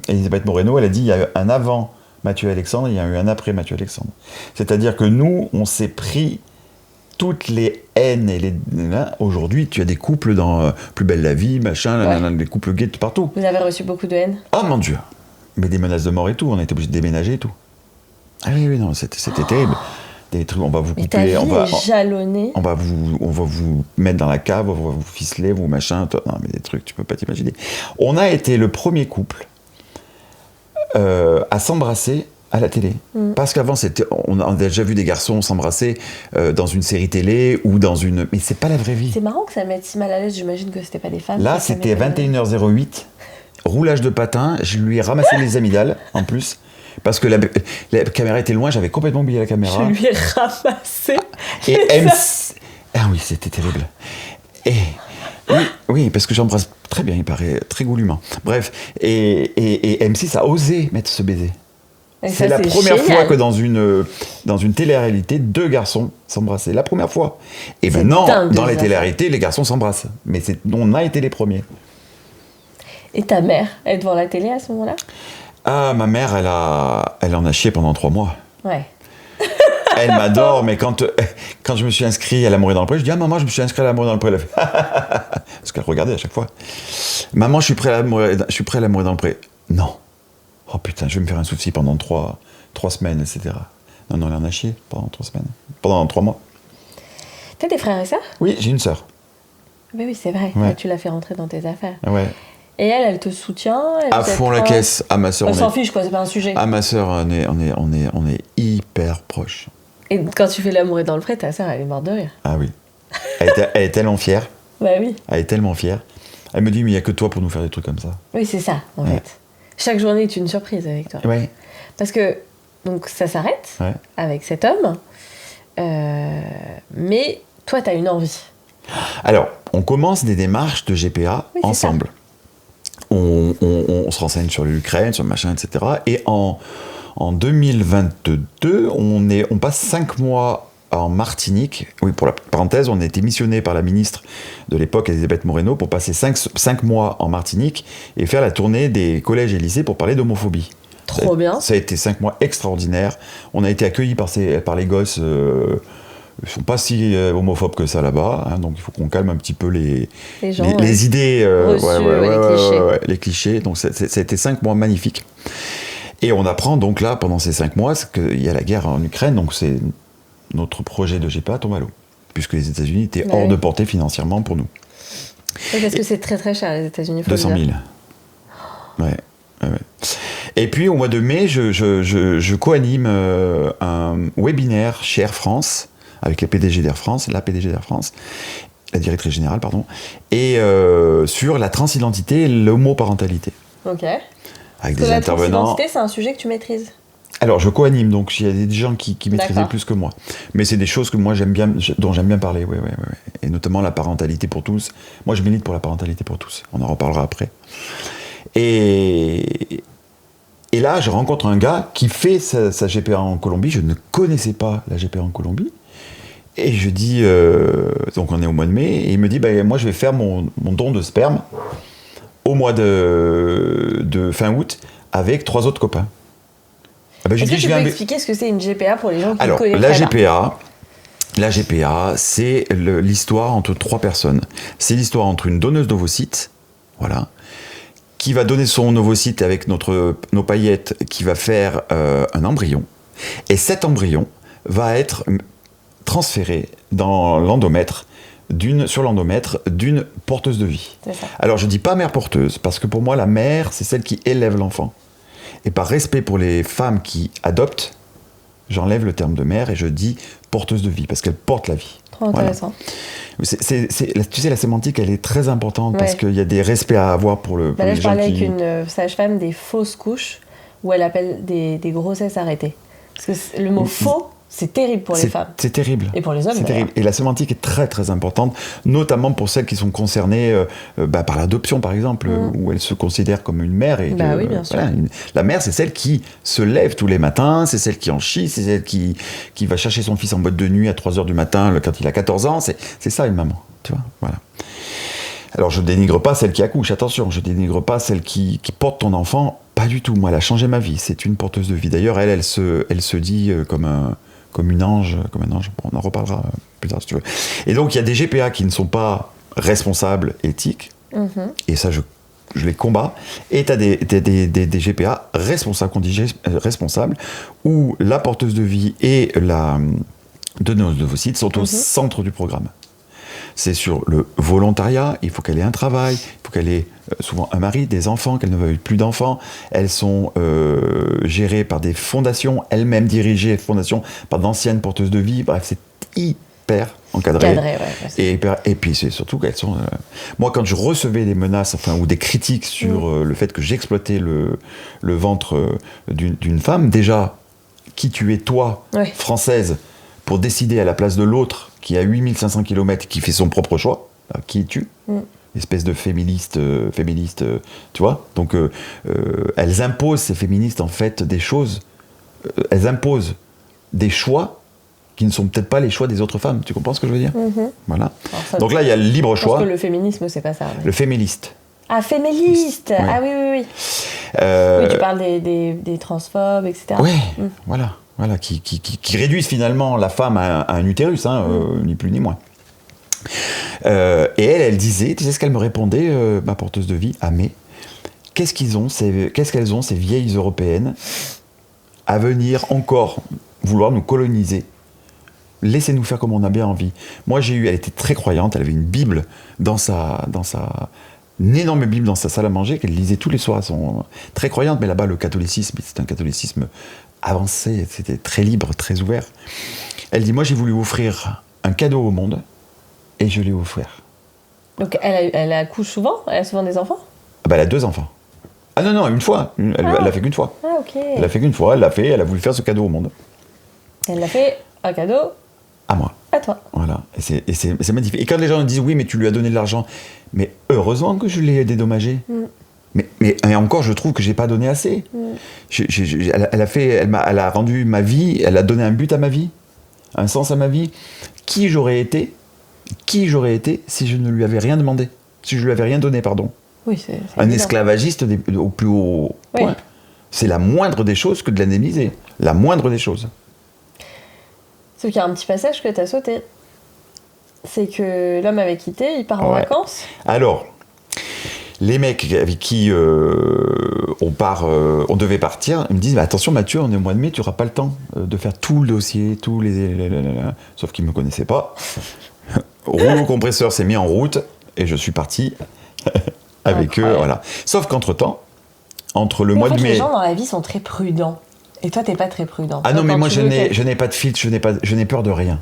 Elisabeth Moreno, elle a dit il y a eu un avant Mathieu Alexandre, il y a eu un après Mathieu Alexandre. C'est-à-dire que nous, on s'est pris toutes les haines et les... Aujourd'hui, tu as des couples dans Plus belle la vie, machin, des couples gays partout. Vous avez reçu beaucoup de haine? Oh mon Dieu. Mais des menaces de mort et tout, on a été obligé de déménager et tout. Ah oui, non, c'était terrible. Des trucs, on va vous couper, on va vous mettre dans la cave, on va vous ficeler, vous machin. Non, mais des trucs, tu peux pas t'imaginer. On a été le premier couple à s'embrasser à la télé. Parce qu'avant, on a déjà vu des garçons s'embrasser dans une série télé ou dans une... Mais c'est pas la vraie vie. C'est marrant que ça mette si mal à l'aise, j'imagine que c'était pas des femmes. Là, c'était 21h08, roulage de patin, je lui ai ramassé les amygdales, en plus, parce que la caméra était loin, j'avais complètement oublié la caméra. Je lui ai ramassé. Ah oui, c'était terrible. Et... Oui, parce que j'embrasse très bien, il paraît, très goulûment. Bref, et M6 a osé mettre ce baiser. C'est la première fois que dans une télé-réalité, 2 garçons s'embrassaient. La première fois. Et maintenant, dans les télé-réalités, les garçons s'embrassent. Mais on a été les premiers. Et ta mère, elle est devant la télé à ce moment-là? Ah, ma mère, elle en a chié pendant 3 mois. Ouais. Elle m'adore, mais quand je me suis inscrit à L'amour est dans le pré, je dis « Ah maman, je me suis inscrit à L'amour est dans le pré ». Elle a fait parce qu'elle regardait à chaque fois. « Maman, je suis prêt à L'amour est dans le pré ». Non. Oh putain, je vais me faire un souci pendant 3 semaines, etc. Non, elle en a chié pendant 3 semaines. Pendant 3 mois. T'as des frères et sœurs? Oui, j'ai une sœur. Mais oui, c'est vrai. Ouais. Tu l'as fait rentrer dans tes affaires. Ouais. Et elle te soutient? À fond la caisse. À ma sœur, on s'en fiche, quoi, c'est pas un sujet. À ma sœur, on est hyper proches. Et quand tu fais L'amour est dans le pré, ta sœur, elle est morte de rire. Ah oui. Elle est tellement fière. Bah oui. Elle est tellement fière. Elle me dit, mais il n'y a que toi pour nous faire des trucs comme ça. Oui, c'est ça, en fait. Chaque journée est une surprise avec toi. Ouais. Parce que, donc, ça s'arrête avec cet homme. Mais toi, t'as une envie. Alors, on commence des démarches de GPA ensemble. On se renseigne sur l'Ukraine, sur le machin, etc. Et en 2022, on passe 5 mois en Martinique. Oui, pour la parenthèse, on a été missionné par la ministre de l'époque, Elisabeth Moreno, pour passer 5 mois en Martinique et faire la tournée des collèges et lycées pour parler d'homophobie. Trop bien. Ça a été 5 mois extraordinaires. On a été accueillis par les gosses. Ils ne sont pas si homophobes que ça là-bas, hein, donc il faut qu'on calme un petit peu les idées, reçues, les clichés. Donc ça a été 5 mois magnifiques. Et on apprend donc là, pendant ces 5 mois, qu'il y a la guerre en Ukraine, donc notre projet de GPA tombe à l'eau, puisque les États-Unis étaient hors de portée financièrement pour nous. Oui, parce que c'est très très cher les États-Unis. 200 000. Ouais. Et puis au mois de mai, je co-anime un webinaire chez Air France, avec la PDG d'Air France, la directrice générale, pardon, et sur la transidentité et l'homoparentalité. Ok. Avec des intervenants. La transidentité, c'est un sujet que tu maîtrises? Alors, je co-anime, donc il y a des gens qui maîtrisaient plus que moi. Mais c'est des choses que moi dont j'aime bien parler, ouais. Et notamment la parentalité pour tous. Moi, je milite pour la parentalité pour tous. On en reparlera après. Et là, je rencontre un gars qui fait sa GPA en Colombie. Je ne connaissais pas la GPA en Colombie. Et je dis, donc on est au mois de mai, et il me dit, moi je vais faire mon don de sperme au mois de fin août avec 3 autres copains. Est-ce que tu peux expliquer ce que c'est une GPA pour les gens qui ne connaissent pas? La GPA, c'est l'histoire entre 3 personnes. C'est l'histoire entre une donneuse d'ovocytes, voilà, qui va donner son ovocyte avec nos paillettes, qui va faire un embryon. Et cet embryon va être transféré dans l'endomètre, sur l'endomètre d'une porteuse de vie. Alors je dis pas mère porteuse, parce que pour moi la mère, c'est celle qui élève l'enfant. Et par respect pour les femmes qui adoptent, j'enlève le terme de mère et je dis porteuse de vie, parce qu'elle porte la vie. intéressant. Tu sais, la sémantique, elle est très importante parce qu'il y a des respects à avoir pour Là, les je gens parlais qui... avec une sage-femme des fausses couches où elle appelle des grossesses arrêtées. Parce que le mot faux, c'est terrible pour les femmes. C'est terrible. Et pour les hommes, c'est terrible. Et la sémantique est très très importante, notamment pour celles qui sont concernées par l'adoption, par exemple, où elles se considèrent comme une mère. Et oui, bien sûr. La mère, c'est celle qui se lève tous les matins, c'est celle qui en chie, c'est celle qui va chercher son fils en boîte de nuit à 3h du matin quand il a 14 ans. C'est ça une maman, tu vois. Voilà. Alors je dénigre pas celle qui accouche, attention, je dénigre pas celle qui porte ton enfant, pas du tout. Moi, elle a changé ma vie, c'est une porteuse de vie. D'ailleurs, elle se dit comme un ange, Bon, on en reparlera plus tard si tu veux. Et donc il y a des GPA qui ne sont pas responsables éthiques, et ça je les combats, et tu as des GPA responsables, qu'on dit responsables, où la porteuse de vie et la donneuse d'ovocytes sont au centre du programme. C'est sur le volontariat, il faut qu'elle ait un travail, il faut qu'elle ait souvent un mari, des enfants, qu'elle ne veuille plus d'enfants. Elles sont gérées par des fondations, elles-mêmes dirigées, fondations par d'anciennes porteuses de vie. Bref, c'est hyper encadré. Et puis c'est surtout qu'elles sont... Moi, quand je recevais des menaces ou des critiques sur le fait que j'exploitais le ventre d'une femme, déjà, qui tu es toi, française, pour décider à la place de l'autre qui a 8500 km et qui fait son propre choix, qui es-tu ? Espèce de féministe, tu vois ? Donc, elles imposent, ces féministes, en fait, des choses. Elles imposent des choix qui ne sont peut-être pas les choix des autres femmes. Tu comprends ce que je veux dire ? Voilà. Donc là, il y a le libre choix. Je pense que le féminisme, c'est pas ça. Mais... Le féministe. Ah, féministe. Ah oui. Oui, tu parles des transphobes, etc. Oui, voilà, qui réduisent finalement la femme à un utérus, ni plus ni moins. Et elle disait, tu sais ce qu'elle me répondait, ma porteuse de vie, mais qu'est-ce qu'elles ont, ces vieilles européennes, à venir encore vouloir nous coloniser ? Laissez-nous faire comme on a bien envie. Moi, elle était très croyante, elle avait une Bible une énorme Bible dans sa salle à manger qu'elle lisait tous les soirs. Elles sont très croyantes, mais là-bas, le catholicisme, c'est un catholicisme avancé, c'était très libre, très ouvert. Elle dit, moi, j'ai voulu offrir un cadeau au monde, et je l'ai offert. Donc, elle accouche souvent ? Elle a souvent des enfants ? Elle a 2 enfants. Ah non, une fois. Elle l'a fait qu'une fois. Ah, ok. Elle l'a fait qu'une fois, elle a voulu faire ce cadeau au monde. Elle l'a fait un cadeau à moi. À toi. Voilà. Et c'est magnifique. Et quand les gens me disent, oui, mais tu lui as donné de l'argent, mais heureusement que je l'ai dédommagé. Mais et encore, je trouve que j'ai pas donné assez. Elle a rendu ma vie, elle a donné un but à ma vie, un sens à ma vie. Qui j'aurais été si je ne lui avais rien demandé, si je lui avais rien donné, pardon. Oui, c'est un évident. Esclavagiste au plus haut point. Oui. C'est la moindre des choses que de l'indemniser. La moindre des choses. Sauf qu'il y a un petit passage que tu as sauté. C'est que l'homme avait quitté, il part en vacances. Alors, les mecs avec qui on devait partir, ils me disent, attention Mathieu, on est au mois de mai, tu n'auras pas le temps de faire tout le dossier, tous les... Sauf qu'ils ne me connaissaient pas. Rouleau compresseur s'est mis en route et je suis parti avec eux. Voilà. Sauf qu'entre-temps, entre le mois de mai... Les gens dans la vie sont très prudents. Et toi, tu n'es pas très prudent. Ah non, mais moi, je n'ai pas de filtre, je n'ai peur de rien.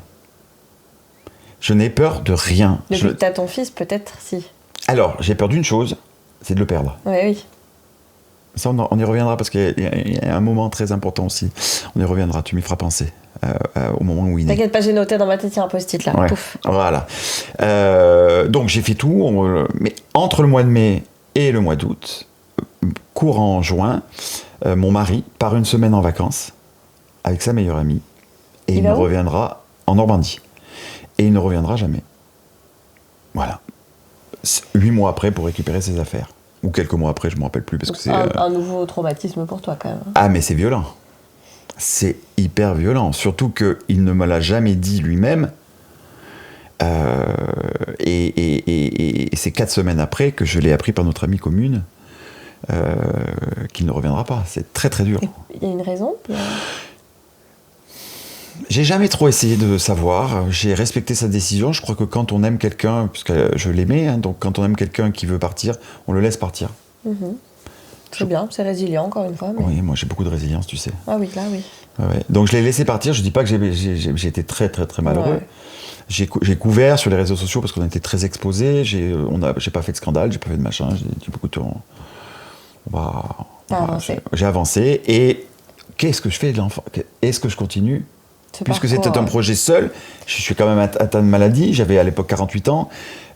Je n'ai peur de rien. Depuis que tu as ton fils, peut-être, si. Alors, j'ai peur d'une chose, c'est de le perdre. Oui. Ça, on y reviendra parce qu'il y a un moment très important aussi. On y reviendra, tu m'y feras penser au moment où il naît. T'inquiète pas, j'ai noté dans ma tête, il y a un post-it là. Ouais, pouf. Voilà. Donc j'ai fait tout, mais entre le mois de mai et le mois d'août, courant juin, mon mari part une semaine en vacances avec sa meilleure amie et il ne reviendra en Normandie. Et il ne reviendra jamais. Voilà. 8 mois après pour récupérer ses affaires. Ou quelques mois après, je ne me rappelle plus. Parce que c'est un nouveau traumatisme pour toi, quand même. Ah, mais c'est violent. C'est hyper violent. Surtout qu'il ne me l'a jamais dit lui-même. Et c'est 4 semaines après que je l'ai appris par notre amie commune qu'il ne reviendra pas. C'est très, très dur. Il y a une raison J'ai jamais trop essayé de savoir. J'ai respecté sa décision. Je crois que quand on aime quelqu'un, puisque je l'aimais, donc quand on aime quelqu'un qui veut partir, on le laisse partir. C'est bien, c'est résilient, encore une fois. Mais... Oui, moi j'ai beaucoup de résilience, tu sais. Ah oui, là, oui. Ouais. Donc je l'ai laissé partir. Je dis pas que j'ai été très, très, très malheureux. J'ai couvert sur les réseaux sociaux parce qu'on était très exposés. J'ai pas fait de scandale, j'ai pas fait de machin. J'ai dit beaucoup de temps. J'ai avancé. Et qu'est-ce que je fais de l'enfant? Est-ce que je continue? Puisque c'était un projet seul, je suis quand même atteint de maladie. J'avais à l'époque 48 ans.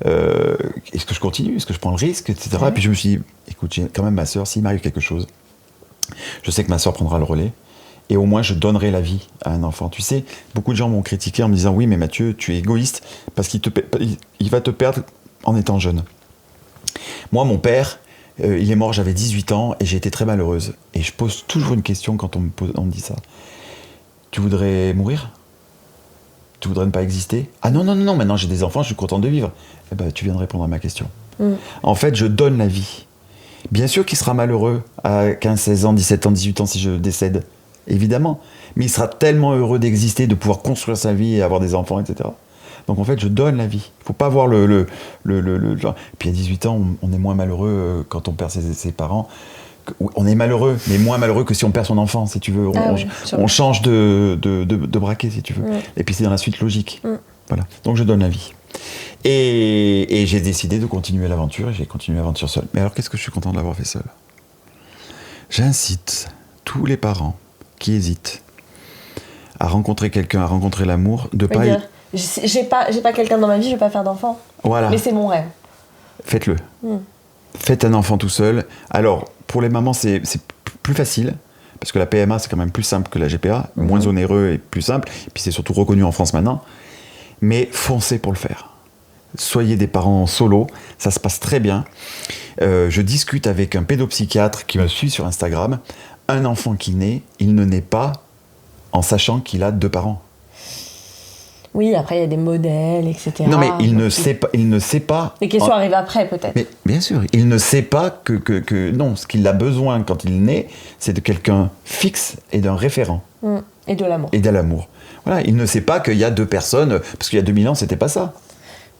Est-ce que je continue? Est-ce que je prends le risque, etc. Et puis je me suis dit, écoute, j'ai quand même ma sœur. S'il m'arrive quelque chose, je sais que ma sœur prendra le relais. Et au moins, je donnerai la vie à un enfant. Tu sais, beaucoup de gens m'ont critiqué en me disant « Oui, mais Mathieu, tu es égoïste parce qu'il va te perdre en étant jeune. » Moi, mon père, il est mort, j'avais 18 ans et j'ai été très malheureuse. Et je pose toujours une question quand on me dit ça. Tu voudrais mourir? Tu voudrais ne pas exister? Ah non, maintenant j'ai des enfants, je suis content de vivre. Eh ben, tu viens de répondre à ma question. En fait, je donne la vie. Bien sûr qu'il sera malheureux à 15, 16 ans, 17 ans, 18 ans si je décède. Évidemment, mais il sera tellement heureux d'exister, de pouvoir construire sa vie et avoir des enfants, etc. Donc en fait, je donne la vie. Il ne faut pas voir le Puis à 18 ans, on est moins malheureux quand on perd ses parents. On est malheureux, mais moins malheureux que si on perd son enfant, si tu veux. On change de braquet, si tu veux. Et puis c'est dans la suite logique. Voilà. Donc je donne la vie. Et j'ai décidé de continuer l'aventure, et j'ai continué l'aventure seul. Mais alors, qu'est-ce que je suis content de l'avoir fait seul? J'incite tous les parents qui hésitent à rencontrer quelqu'un, à rencontrer l'amour, de pas... J'ai pas quelqu'un dans ma vie, je vais pas faire d'enfant. Voilà. Mais c'est mon rêve. Faites-le. Faites un enfant tout seul. Alors, pour les mamans, c'est plus facile, parce que la PMA, c'est quand même plus simple que la GPA, moins onéreux et plus simple, et puis c'est surtout reconnu en France maintenant. Mais foncez pour le faire. Soyez des parents solo, ça se passe très bien. Je discute avec un pédopsychiatre qui me suit sur Instagram. Un enfant qui naît, il ne naît pas en sachant qu'il a 2 parents. Oui, après il y a des modèles, etc. Non, mais il ne sait pas. Les questions arrivent après, peut-être. Mais bien sûr, il ne sait pas que non, ce qu'il a besoin quand il naît, c'est de quelqu'un fixe et d'un référent. Et de l'amour. Et de l'amour. Voilà, il ne sait pas qu'il y a 2 personnes, parce qu'il y a 2000 ans, c'était pas ça.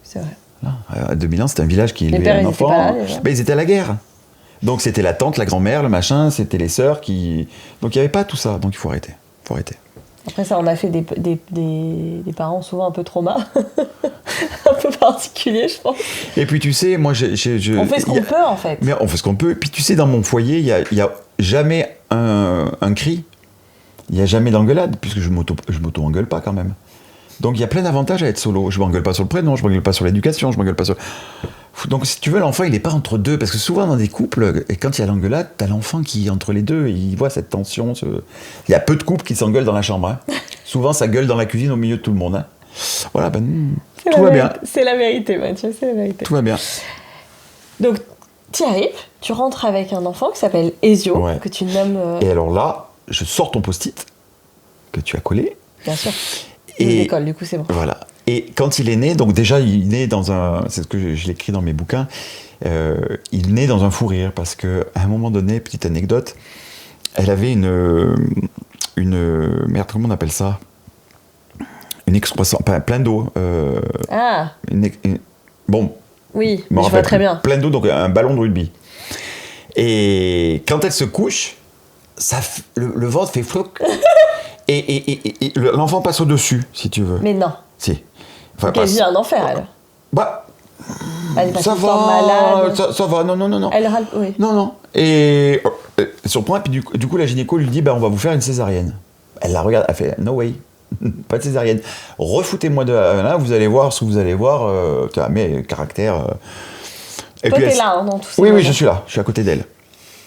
C'est vrai. Là, à 2000 ans, c'était un village qui élevait pères, un enfant. pas là, ils étaient à la guerre. Donc c'était la tante, la grand-mère, le machin, c'était les sœurs qui... Donc il n'y avait pas tout ça, donc il faut arrêter. Après ça, on a fait des parents souvent un peu trauma. Un peu particulier, je pense. Et puis tu sais, moi... on fait ce qu'on peut, en fait. Mais on fait ce qu'on peut. Et puis tu sais, dans mon foyer, il n'y a jamais un cri. Il n'y a jamais d'engueulade, puisque je m'auto-engueule pas quand même. Donc il y a plein d'avantages à être solo. Je ne m'engueule pas sur le prénom, je ne m'engueule pas sur l'éducation, je ne m'engueule pas sur... Donc si tu veux, l'enfant, il n'est pas entre deux. Parce que souvent dans des couples, et quand il y a l'engueulade, tu as l'enfant qui est entre les deux, et il voit cette tension. Il y a peu de couples qui s'engueulent dans la chambre. Hein. Souvent, ça gueule dans la cuisine au milieu de tout le monde. Hein. Voilà, tout va bien. C'est la vérité, Mathieu, c'est la vérité. Tout va bien. Donc, tu arrives, tu rentres avec un enfant qui s'appelle Ezio, que tu nommes... Et alors là, je sors ton post-it que tu as collé. Bien sûr. Et l'école, du coup, c'est bon. Voilà. Et quand il est né, donc déjà, il naît dans un... C'est ce que je l'écris dans mes bouquins. Il naît dans un fou rire parce qu'à un moment donné, petite anecdote, elle avait une merde, comment on appelle ça? Une excroissance, plein d'eau. Bon. Oui, je vois très bien. Plein d'eau, donc un ballon de rugby. Et quand elle se couche, le ventre fait floc. et l'enfant passe au-dessus, si tu veux. Mais non. Si. Enfin, elle vit un enfer, elle. Bah. Elle est pas ça va, malade. Ça va, non. Elle râle, oui. Non. Et sur le point, puis du coup, la gynéco lui dit, on va vous faire une césarienne. Elle la regarde, elle fait, no way. Pas de césarienne. Refoutez-moi de là, vous allez voir ce que vous allez voir. Mais caractère. Et toi, t'es là, dans tout ça. Oui, je suis là. Je suis à côté d'elle.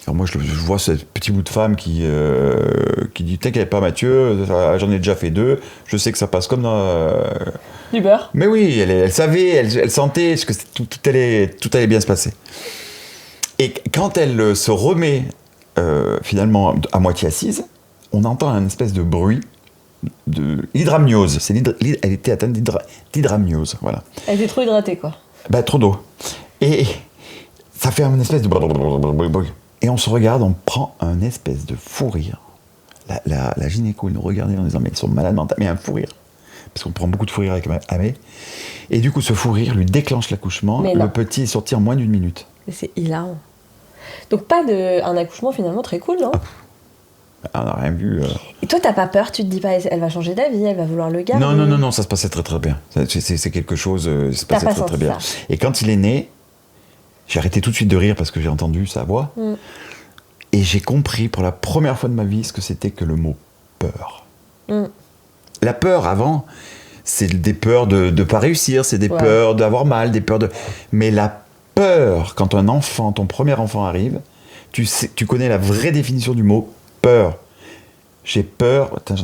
Alors moi, je vois ce petit bout de femme qui dit « T'inquiète pas, Mathieu, j'en ai déjà fait 2. Je sais que ça passe comme dans... Du beurre. » Mais oui, elle savait, elle sentait que tout allait bien se passer. Et quand elle se remet finalement à moitié assise, on entend un espèce de bruit de l'hydramniose. Elle était atteinte d'hydramniose, voilà. Elle était trop hydratée, quoi. Trop d'eau. Et ça fait un espèce de... Et on se regarde, on prend un espèce de fou rire. La gynéco, elle nous regardait en disant « Mais ils sont malades mentales. » Mais un fou rire. Parce qu'on prend beaucoup de fou rire avec Amé. Et du coup, ce fou rire lui déclenche l'accouchement. Le petit est sorti en moins d'1 minute. Mais c'est hilarant. Donc pas un accouchement finalement très cool, non? On n'a rien vu. Et toi, t'as pas peur? Tu te dis pas, elle va changer d'avis, elle va vouloir le garder? Non, ça se passait très très bien. C'est quelque chose, ça se passait très très bien. Ça. Et quand il est né, j'ai arrêté tout de suite de rire parce que j'ai entendu sa voix. Et j'ai compris pour la première fois de ma vie ce que c'était que le mot peur. La peur avant, c'est des peurs de ne pas réussir, c'est des peurs d'avoir mal, des peurs de... Mais la peur, quand ton premier enfant arrive, tu connais la vraie définition du mot peur. J'ai peur... Attends,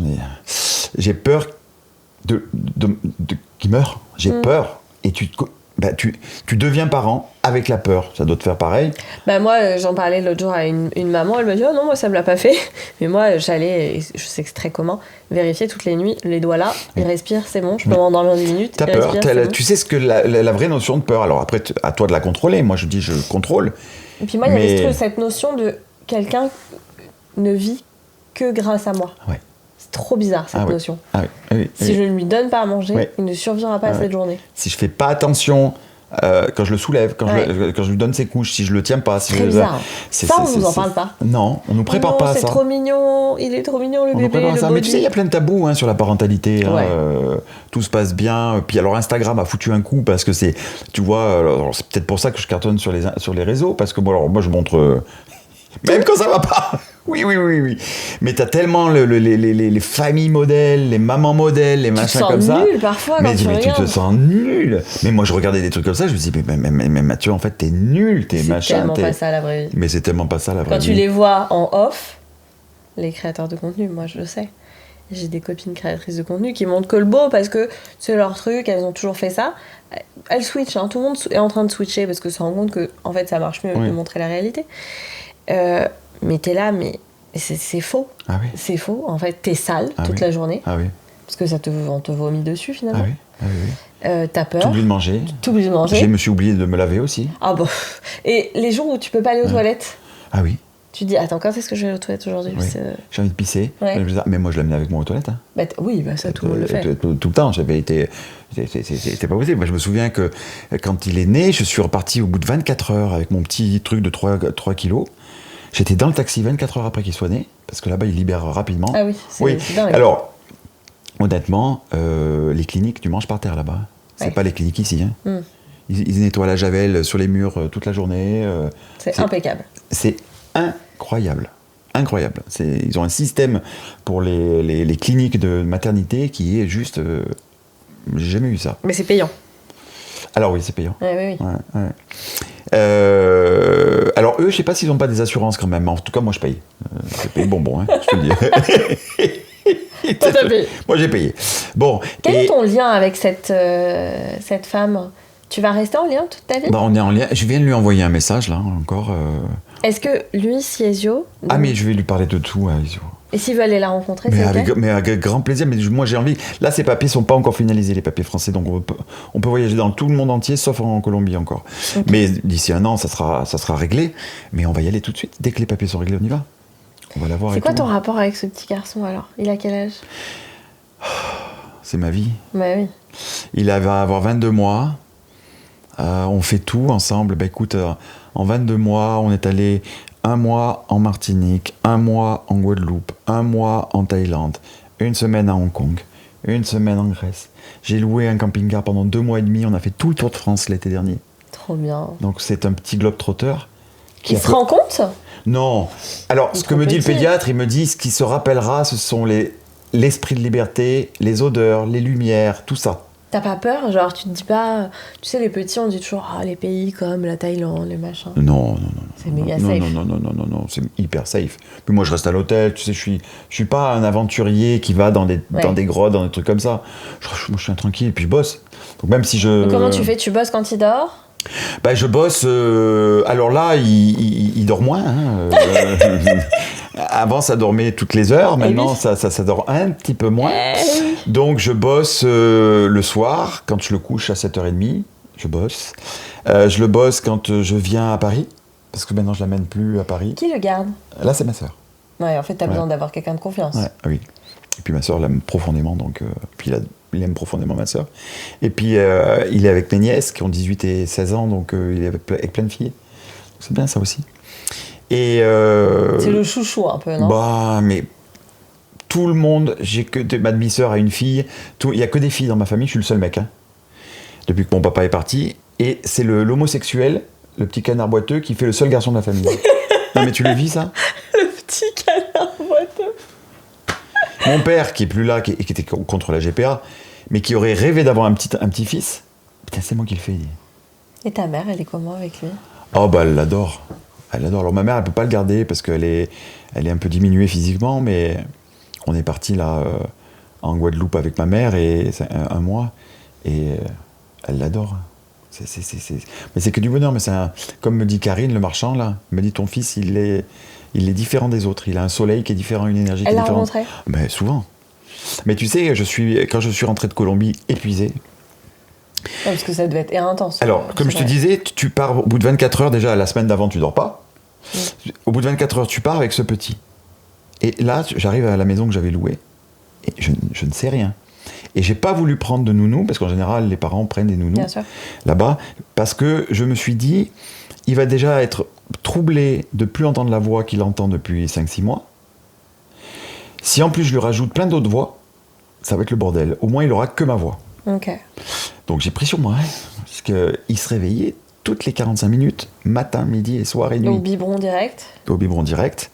j'ai peur qu'il meure. J'ai peur. Et tu deviens parent avec la peur. Ça doit te faire pareil. Moi, j'en parlais l'autre jour à une maman. Elle me dit, oh non, moi, ça me l'a pas fait. Mais moi, j'allais, et je sais que c'est très commun, vérifier toutes les nuits, les doigts là, il respire, c'est bon, je peux m'endormir 10 minutes. T'as peur, tu sais ce que la vraie notion de peur. Alors après, à toi de la contrôler. Moi, je dis, je contrôle. Et puis moi, il y avait cette notion de quelqu'un ne vit que grâce à moi. Ouais. C'est trop bizarre, cette notion. Si je ne lui donne pas à manger, il ne survivra pas à cette journée. Si je fais pas attention... quand je le soulève, quand je lui donne ses couches, si je le tiens pas, si très bizarre. Ça, on nous en parle pas. Non, on nous prépare pas à ça. C'est trop mignon, il est trop mignon le bébé. Mais tu sais, il y a plein de tabous sur la parentalité. Tout se passe bien. Puis alors Instagram a foutu un coup parce que c'est, tu vois, alors, c'est peut-être pour ça que je cartonne sur les réseaux parce que moi je montre même quand ça va pas. Oui. Mais t'as tellement les familles modèles, les mamans modèles, les machins comme ça. Tu te sens nul parfois quand tu regardes. Tu te sens nul. Mais moi, je regardais des trucs comme ça, je me dis, mais Mathieu, en fait, t'es nul, t'es machin. C'est tellement pas ça la vraie vie. Mais c'est tellement pas ça la vraie vie. Quand tu les vois en off, les créateurs de contenu, moi je le sais. J'ai des copines créatrices de contenu qui montrent que le beau parce que c'est leur truc, elles ont toujours fait ça. Elles switchent, tout le monde est en train de switcher parce que se rend compte que en fait, ça marche mieux de montrer la réalité. Mais t'es là, mais c'est faux. Ah oui. C'est faux. En fait, t'es sale toute la journée. Ah oui. Parce que on te vomit dessus finalement. Ah oui. T'as peur. T'oublies de manger. Je me suis oublié de me laver aussi. Ah bon. Et les jours où tu peux pas aller aux toilettes. Ah oui. Tu te dis, attends, quand est-ce que je vais aux toilettes aujourd'hui? J'ai envie de pisser. Mais moi, je l'amenais avec moi aux toilettes. Ça, tout le monde le fait. Tout le temps, j'avais été... C'était pas possible. Moi, je me souviens que quand il est né, je suis reparti au bout de 24 heures avec mon petit truc de 3 kilos. J'étais dans le taxi 24 heures après qu'il soit né, parce que là-bas, il libère rapidement. Ah oui, c'est dingue. Alors, honnêtement, les cliniques, tu manges par terre là-bas. C'est pas les cliniques ici. Ils nettoient la javel sur les murs toute la journée. C'est impeccable. C'est incroyable. Ils ont un système pour les cliniques de maternité qui est juste... j'ai jamais vu ça. Mais c'est payant. Alors oui, c'est payant. Oui. Alors eux, je sais pas s'ils ont pas des assurances quand même. En tout cas, moi, je paye. J'ai payé bonbon, je te le dis. Toi, t'as payé. Moi, j'ai payé. Bon. Quel est ton lien avec cette femme? Tu vas rester en lien toute ta vie? On est en lien. Je viens de lui envoyer un message, là, encore. Est-ce que lui, Siesio... Ah, mais je vais lui parler de tout à Isio. Et s'il veut aller la rencontrer, mais c'est OK? Mais avec grand plaisir. Mais moi, j'ai envie... Là, ces papiers sont pas encore finalisés, les papiers français. Donc, on peut voyager dans tout le monde entier, sauf en Colombie encore. Okay. Mais d'ici un an, ça sera réglé. Mais on va y aller tout de suite. Dès que les papiers sont réglés, on y va. On va la voir. C'est quoi ton rapport avec ce petit garçon, alors? Il a quel âge? C'est ma vie. Bah oui. Il va avoir 22 mois. On fait tout ensemble. Écoute, en 22 mois, on est allé 1 mois en Martinique, 1 mois en Guadeloupe, 1 mois en Thaïlande, 1 semaine à Hong Kong, 1 semaine en Grèce. J'ai loué un camping-car pendant 2 mois et demi. On a fait tout le tour de France l'été dernier. Trop bien. Donc c'est un petit globe-trotter. Il se rend compte? Non. Alors, ce que me dit le pédiatre, il me dit ce qui se rappellera, ce sont l'esprit de liberté, les odeurs, les lumières, tout ça. T'as pas peur? Genre, tu te dis pas... Tu sais, les petits, on dit toujours, les pays comme la Thaïlande, les machins. Non. C'est méga safe. Non, c'est hyper safe. Puis moi, je reste à l'hôtel, tu sais, je suis pas un aventurier qui va dans des grottes, dans des trucs comme ça. Moi, je suis un tranquille, et puis je bosse. Donc même si je... Donc, comment tu fais? Tu bosses quand il dort? Je bosse... alors là, il dort moins. Avant, ça dormait toutes les heures. Maintenant, ça dort un petit peu moins. Donc, je bosse le soir, quand je le couche à 7h30. Je bosse. Je le bosse quand je viens à Paris. Parce que maintenant, je ne l'amène plus à Paris. Qui le garde? Là, c'est ma sœur. Ouais, en fait, tu as besoin d'avoir quelqu'un de confiance. Ouais, oui. Et puis, ma sœur l'aime profondément. Donc, puis il aime profondément ma sœur. Et puis, il est avec mes nièces qui ont 18 et 16 ans. Donc, il est avec plein de filles. Donc, c'est bien, ça aussi. Et C'est le chouchou un peu, non? bah, mais tout le monde, ma demi-sœur a une fille, il y a que des filles dans ma famille, je suis le seul mec, hein, depuis que mon papa est parti. Et c'est l'homosexuel, le petit canard boiteux, qui fait le seul garçon de la famille. Non mais tu le vis ça? Le petit canard boiteux. Mon père, qui est plus là, qui était contre la GPA, mais qui aurait rêvé d'avoir un petit-fils, putain, c'est moi qui le fais. Et ta mère, elle est comment avec lui? Oh bah elle l'adore. Elle l'adore. Alors ma mère, elle peut pas le garder parce qu'elle est un peu diminuée physiquement, mais on est parti là en Guadeloupe avec ma mère et c'est un mois et elle l'adore. Mais c'est que du bonheur. Mais comme me dit Karine, le marchand là, elle me dit ton fils, il est différent des autres. Il a un soleil qui est différent, une énergie qui est différente. Elle l'a rencontré? Ben, souvent. Mais tu sais, quand je suis rentré de Colombie épuisé. Non, parce que ça devait être intense. Alors, comme je te disais, tu pars au bout de 24 heures, déjà la semaine d'avant, tu dors pas. Au bout de 24 heures, tu pars avec ce petit. Et là, j'arrive à la maison que j'avais louée, et je ne sais rien. Et j'ai pas voulu prendre de nounou, parce qu'en général, les parents prennent des nounous là-bas, parce que je me suis dit, il va déjà être troublé de plus entendre la voix qu'il entend depuis 5-6 mois. Si en plus je lui rajoute plein d'autres voix, ça va être le bordel. Au moins, il aura que ma voix. Ok. Donc j'ai pris sur moi, hein, parce qu'il se réveillait toutes les 45 minutes, matin, midi et soir et nuit. Donc biberon direct? Au biberon direct.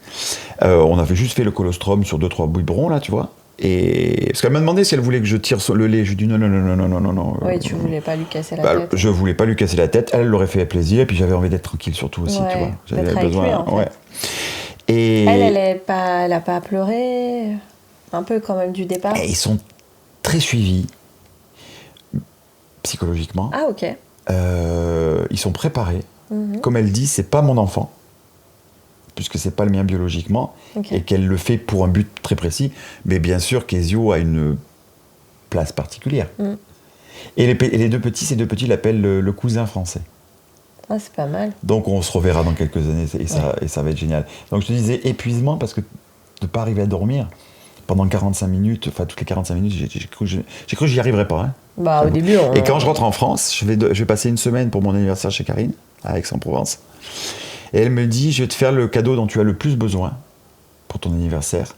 On avait juste fait le colostrum sur 2-3 biberons, là, tu vois. Et parce qu'elle m'a demandé si elle voulait que je tire sur le lait. Je lui ai dit non. Oui, tu voulais pas lui casser la tête. Je voulais pas lui casser la tête. Elle l'aurait fait plaisir, et puis j'avais envie d'être tranquille surtout aussi, tu vois. J'avais besoin. Lui, en fait. Et elle a pas pleuré un peu quand même du départ. Et ils sont très suivis psychologiquement. Ah ok. Ils sont préparés. Comme elle dit, c'est pas mon enfant, puisque c'est pas le mien biologiquement, et qu'elle le fait pour un but très précis. Mais bien sûr qu'Ezio a une place particulière. Et les deux petits, ces deux petits l'appellent le cousin français. Ah, c'est pas mal. Donc on se reverra dans quelques années et ça va être génial. Donc je te disais épuisement parce que de ne pas arriver à dormir pendant 45 minutes, enfin toutes les 45 minutes, j'ai cru que j'y arriverais pas. Hein. Bah au début. Et quand je rentre en France, je vais passer une semaine pour mon anniversaire chez Karine, à Aix-en-Provence. Et elle me dit, je vais te faire le cadeau dont tu as le plus besoin pour ton anniversaire.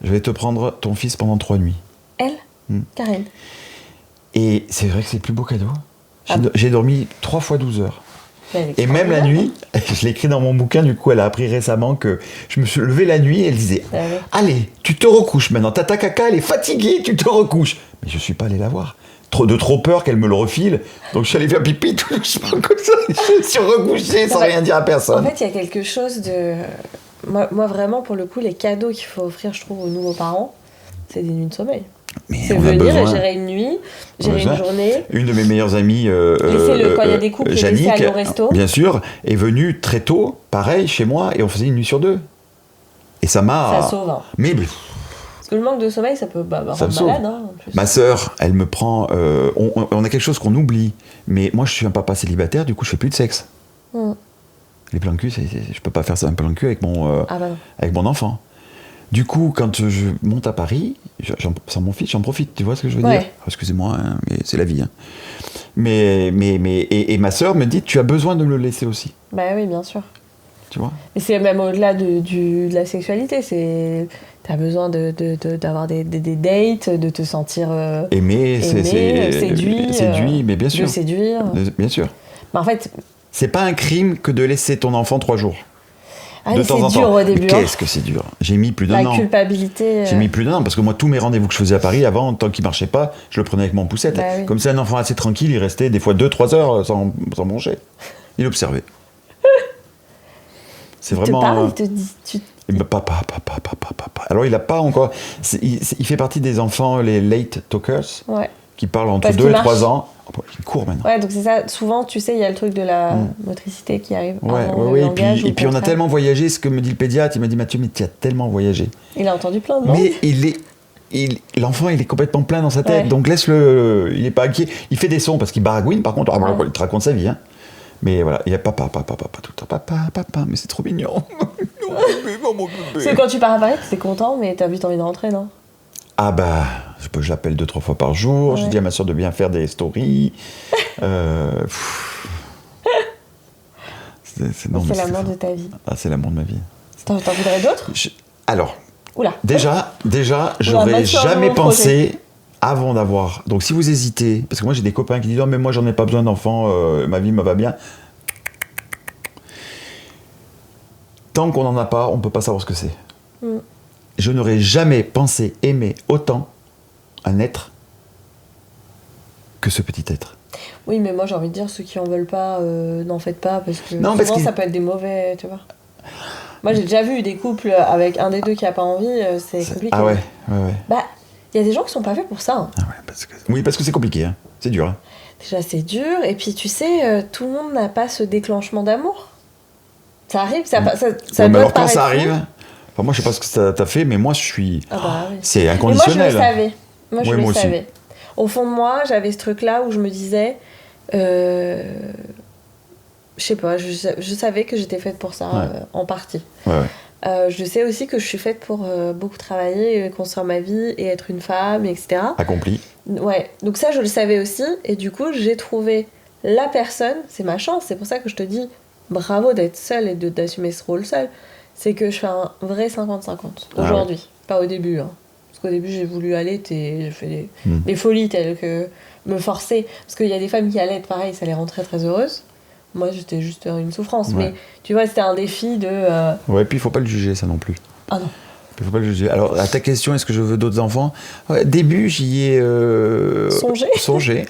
Je vais te prendre ton fils pendant 3 nuits. Elle Karine. Et c'est vrai que c'est le plus beau cadeau. J'ai dormi 3 fois 12 heures. Et même la nuit, je l'ai écrit dans mon bouquin, du coup elle a appris récemment que je me suis levé la nuit et elle disait allez, tu te recouches maintenant, tata caca elle est fatiguée, tu te recouches. Mais je suis pas allé la voir. De trop peur qu'elle me le refile, donc je suis allé faire pipi tout doucement comme ça, je me suis recouché sans rien dire à personne. En fait il y a quelque chose de... Moi vraiment pour le coup les cadeaux qu'il faut offrir je trouve aux nouveaux parents, c'est des nuits de sommeil. Mais c'est venir et gérer une nuit, gérer une journée. Une de mes meilleures amies, quand il y a des couples, Jannick, aller au resto. Bien sûr, est venue très tôt, pareil, chez moi, et on faisait une nuit sur 2. Et ça m'a... Ça sauve. Hein. Mais... Parce que le manque de sommeil, ça peut rendre malade. Hein, ma sœur, elle me prend... on a quelque chose qu'on oublie. Mais moi, je suis un papa célibataire, du coup, je fais plus de sexe. Les plans de cul, je peux pas faire ça un plan de cul avec mon enfant. Du coup, quand je monte à Paris, sans mon fils, j'en profite, tu vois ce que je veux dire ? Excusez-moi, hein, mais c'est la vie. Hein. Et ma sœur me dit, tu as besoin de me le laisser aussi. Bah oui, bien sûr. Tu vois ? Et c'est même au-delà de la sexualité, t'as besoin d'avoir des dates, de te sentir aimé, séduit, mais bien sûr. De séduire. Bien sûr. Mais en fait... C'est pas un crime que de laisser ton enfant 3 jours. Ah, de temps en temps. C'est dur au début. Qu'est-ce que c'est dur. J'ai mis plus d'un an. La culpabilité. J'ai mis plus d'un an parce que moi, tous mes rendez-vous que je faisais à Paris avant, tant qu'ils marchaient pas, je le prenais avec mon poussette. Bah, oui. Comme c'est un enfant assez tranquille, il restait des fois 2-3 heures sans manger. Il observait. C'est vraiment. Il te parle, il te dit. Papa. Alors, il a pas encore. Il fait partie des enfants, les late talkers, qui parlent entre 2 et 3 ans. Il court maintenant. Ouais, donc c'est ça. Souvent, tu sais, il y a le truc de la motricité qui arrive. Ouais. Et puis on a tellement voyagé, ce que me dit le pédiatre, il m'a dit Mathieu, mais tu as tellement voyagé. Il a entendu plein de monde. Mais l'enfant, il est complètement plein dans sa tête, donc laisse-le. Il est pas inquiet. Il fait des sons parce qu'il baragouine, par contre. Il te raconte sa vie, hein. Mais voilà, il y a papa tout le temps. Papa, mais c'est trop mignon. Non, mon bébé. Parce que quand tu pars à Paris, t'es content, mais t'as vite envie de rentrer, non ? Ah bah, je l'appelle 2-3 fois par jour, je dis à ma soeur de bien faire des stories. non, c'est mais l'amour ça. de ta vie. Ah, c'est l'amour de ma vie. T'en voudrais d'autres? Alors, Oula. déjà, j'aurais Mathieu, un jamais nouveau pensé avant d'avoir. Donc, si vous hésitez, parce que moi j'ai des copains qui disent, non, mais moi j'en ai pas besoin d'enfants, ma vie me va bien. Tant qu'on n'en a pas, on peut pas savoir ce que c'est. Je n'aurais jamais pensé aimer autant un être que ce petit être. Oui, mais moi j'ai envie de dire, ceux qui en veulent pas, n'en faites pas, parce que Non, souvent parce qu'il- ça peut être des mauvais, tu vois. Moi j'ai déjà vu des couples avec un des deux qui a pas envie, c'est compliqué. Ah ouais. Bah, il y a des gens qui sont pas faits pour ça. Hein. Ah ouais, oui, parce que c'est compliqué, hein. C'est dur. Hein. Déjà c'est dur, et puis tu sais, tout le monde n'a pas ce déclenchement d'amour. Ça arrive, ça Ouais, mais doit alors quand te ça paraître fou. arrive, enfin, moi je sais pas ce que ça t'a fait, mais moi je suis. Ah bah oui. C'est Et moi je inconditionnel. le savais. Moi je Ouais, le moi aussi. savais. Au fond de moi, j'avais ce truc-là où je me disais, je sais pas, je savais que j'étais faite pour ça, Ouais. en partie. Ouais. Je sais aussi que je suis faite pour beaucoup travailler, construire ma vie et être une femme, etc. Accompli. Ouais, donc ça je le savais aussi, et du coup j'ai trouvé la personne, c'est ma chance, c'est pour ça que je te dis bravo d'être seule et d'assumer ce rôle seule, c'est que je fais un vrai 50-50 Ah aujourd'hui, pas au début. Hein. Parce qu'au début j'ai voulu allaiter, j'ai fait des folies telles que me forcer, parce qu'il y a des femmes qui allaitent, pareil, ça les rend très très heureuses. Moi j'étais juste une souffrance, Ouais. mais tu vois c'était un défi de... Ouais, puis il faut pas le juger, ça non plus. Ah non. Il faut pas le juger. Alors, à ta question, est-ce que je veux d'autres enfants? Ouais, début, j'y ai songé.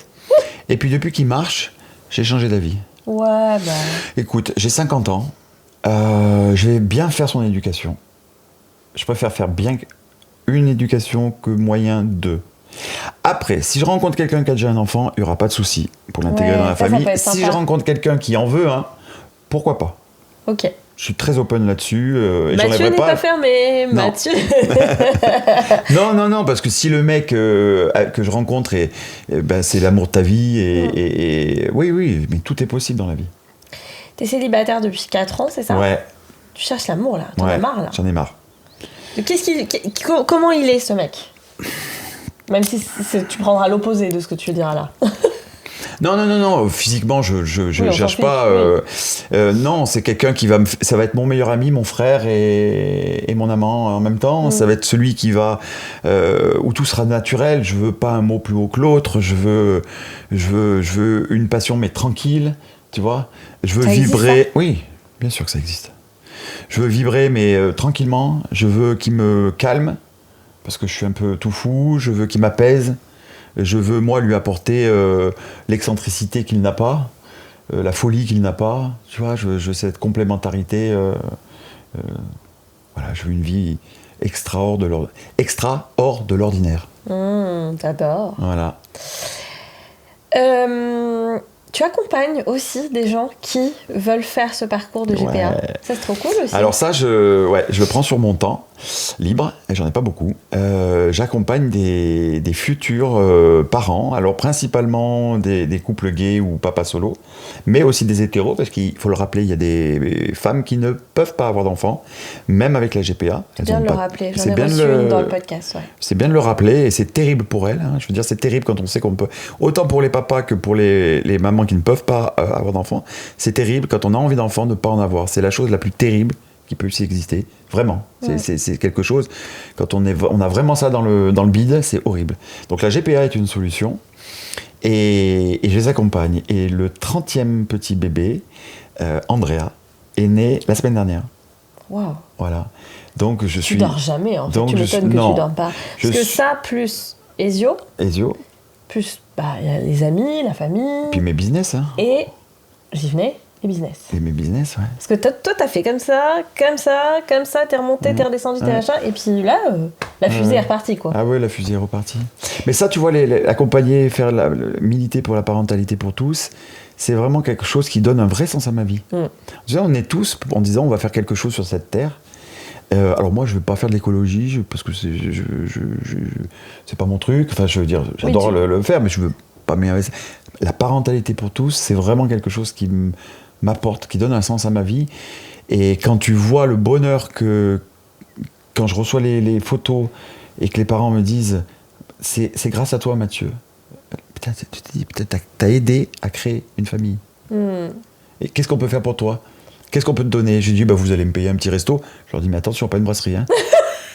Et puis, depuis qu'il marche, j'ai changé d'avis. Ouais, bah... Écoute, j'ai 50 ans. Je vais bien faire son éducation. Je préfère faire bien une éducation que moyen deux. Après, si je rencontre quelqu'un qui a déjà un enfant, il n'y aura pas de souci pour l'intégrer Ouais, dans la ça famille. peut être Si sympa. je rencontre quelqu'un qui en veut un, pourquoi pas? Ok. Je suis très open là-dessus. Et Mathieu j'enlèverai n'est pas fermé, Non. Mathieu... Non, parce que si le mec que je rencontre ben, c'est l'amour de ta vie et oui, mais tout est possible dans la vie. T'es célibataire depuis 4 ans, c'est ça? Ouais, Tu cherches l'amour là, t'en ouais, as marre là. j'en ai marre. Comment il est ce mec? Même si tu prendras l'opposé de ce que tu diras là. Non, physiquement, je on cherche s'en pas. fiche, Non, c'est quelqu'un qui ça va être mon meilleur ami, mon frère et mon amant en même temps. Ça va être celui qui va où tout sera naturel. Je veux pas un mot plus haut que l'autre. Je veux une passion mais tranquille, tu vois. Je veux Ça existe, vibrer. Oui, bien sûr que ça existe. Je veux vibrer mais tranquillement. Je veux qu'il me calme parce que je suis un peu tout fou. Je veux qu'il m'apaise. Je veux, moi, lui apporter l'excentricité qu'il n'a pas, la folie qu'il n'a pas. Tu vois, je veux cette complémentarité. Voilà, je veux une vie extra hors de l'ordinaire. J'adore. Voilà. Tu accompagnes aussi des gens qui veulent faire ce parcours de GPA. Ouais. Ça, c'est trop cool aussi. Alors ça, je le prends sur mon temps libre, et j'en ai pas beaucoup. J'accompagne des futurs parents, alors principalement des couples gays ou papas solo, mais aussi des hétéros, parce qu'il faut le rappeler, il y a des femmes qui ne peuvent pas avoir d'enfants, même avec la GPA. c'est bien de le rappeler. J'en ai bien reçu une dans le podcast. Ouais. C'est bien de le rappeler, et c'est terrible pour elles. Hein. Je veux dire, c'est terrible quand on sait qu'on peut... Autant pour les papas que pour les mamans qui ne peuvent pas avoir d'enfants, c'est terrible quand on a envie d'enfants de ne pas en avoir. C'est la chose la plus terrible qui peut exister. Vraiment. C'est quelque chose... Quand on a vraiment ça dans le bide, c'est horrible. Donc la GPA est une solution, et je les accompagne. Et le 30e petit bébé, Andrea, est né la semaine dernière. Waouh. Voilà. Donc je Tu suis... dors jamais, en fait. Donc Tu je m'étonnes suis- que non. tu dors pas. Je Parce que suis- ça, plus Ezio, Ezio, plus il y a les amis, la famille, puis mes business, hein. et j'y venais, les business. Et mes business, ouais. Parce que toi, t'as fait comme ça, t'es remonté, t'es redescendu, t'es Ouais. machin, et puis là, la fusée Ouais. est repartie, quoi. Ah ouais, la fusée est repartie. Mais ça, tu vois, accompagner, militer pour la parentalité pour tous, c'est vraiment quelque chose qui donne un vrai sens à ma vie. Tu sais, on est tous en disant on va faire quelque chose sur cette terre. Alors moi, je ne veux pas faire de l'écologie parce que c'est pas mon truc. Enfin, je veux dire, j'adore le faire, mais je veux pas m'investir. La parentalité pour tous, c'est vraiment quelque chose qui m'apporte, qui donne un sens à ma vie. Et quand tu vois le bonheur quand je reçois les photos et que les parents me disent c'est grâce à toi, Mathieu. Putain, tu te dis, peut-être t'as aidé à créer une famille. Et qu'est-ce qu'on peut faire pour toi? qu'est-ce qu'on peut te donner? J'ai dit, vous allez me payer un petit resto. Je leur dis, mais attention, pas une brasserie, hein.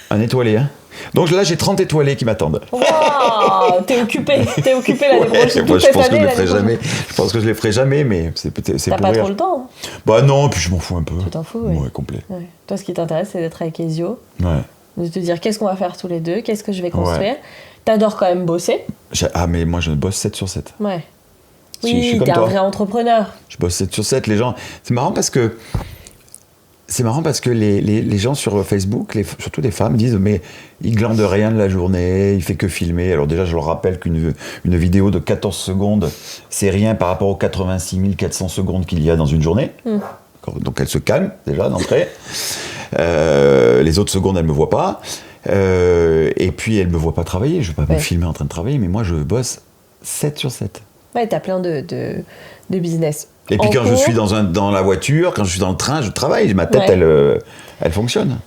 Un étoilé, hein. Donc là, j'ai 30 étoilés qui m'attendent. Waouh, t'es occupé l'année prochaine. Moi, je pense que je le ferai jamais. Je pense que je les ferai jamais, mais c'est T'as pour pas rire. trop le temps. Bah non, puis je m'en fous un peu. Tu t'en fous, oui. Ouais, complet. Ouais. Toi, ce qui t'intéresse, c'est d'être avec Ezio, Ouais. de te dire qu'est-ce qu'on va faire tous les deux, qu'est-ce que je vais construire. T'adores quand même bosser. Ah, mais moi, je bosse 7 sur 7. Ouais. Je suis Oui, comme t'es un toi. vrai entrepreneur. Je bosse 7 sur 7. Les gens... C'est marrant parce que les gens sur Facebook, surtout des femmes, disent mais il glande rien de la journée, il fait que filmer. Alors déjà, je leur rappelle qu'une vidéo de 14 secondes, c'est rien par rapport aux 86 400 secondes qu'il y a dans une journée. Donc elle se calme déjà d'entrée. Les autres secondes, elle ne me voit pas. Et puis, elle ne me voit pas travailler. Je ne vais pas me filmer en train de travailler, mais moi, je bosse 7 sur 7. Ouais, t'as plein de business. Et puis quand je suis dans la voiture, quand je suis dans le train, je travaille. Ma tête, elle fonctionne.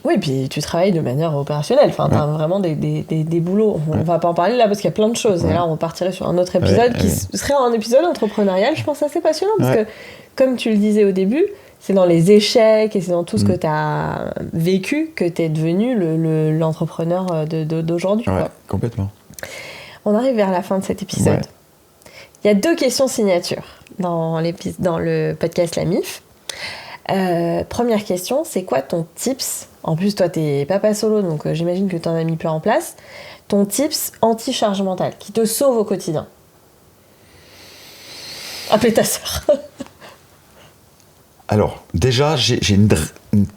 Oui, puis tu travailles de manière opérationnelle. Enfin, t'as vraiment des boulots. On va pas en parler là parce qu'il y a plein de choses. Et là, on partirait sur un autre épisode qui serait un épisode entrepreneurial, je pense, assez passionnant. Parce que, comme tu le disais au début, c'est dans les échecs et c'est dans tout ce que tu as vécu que tu es devenu l'entrepreneur d'aujourd'hui. Ouais, quoi. complètement. On arrive vers la fin de cet épisode. Ouais. Il y a 2 questions signatures dans le podcast La MIF. Première question, c'est quoi ton tips? En plus, toi, t'es papa solo, donc j'imagine que t'en as mis plein en place. Ton tips anti-charge mentale, qui te sauve au quotidien. Appelez ta sœur. Alors, déjà, j'ai une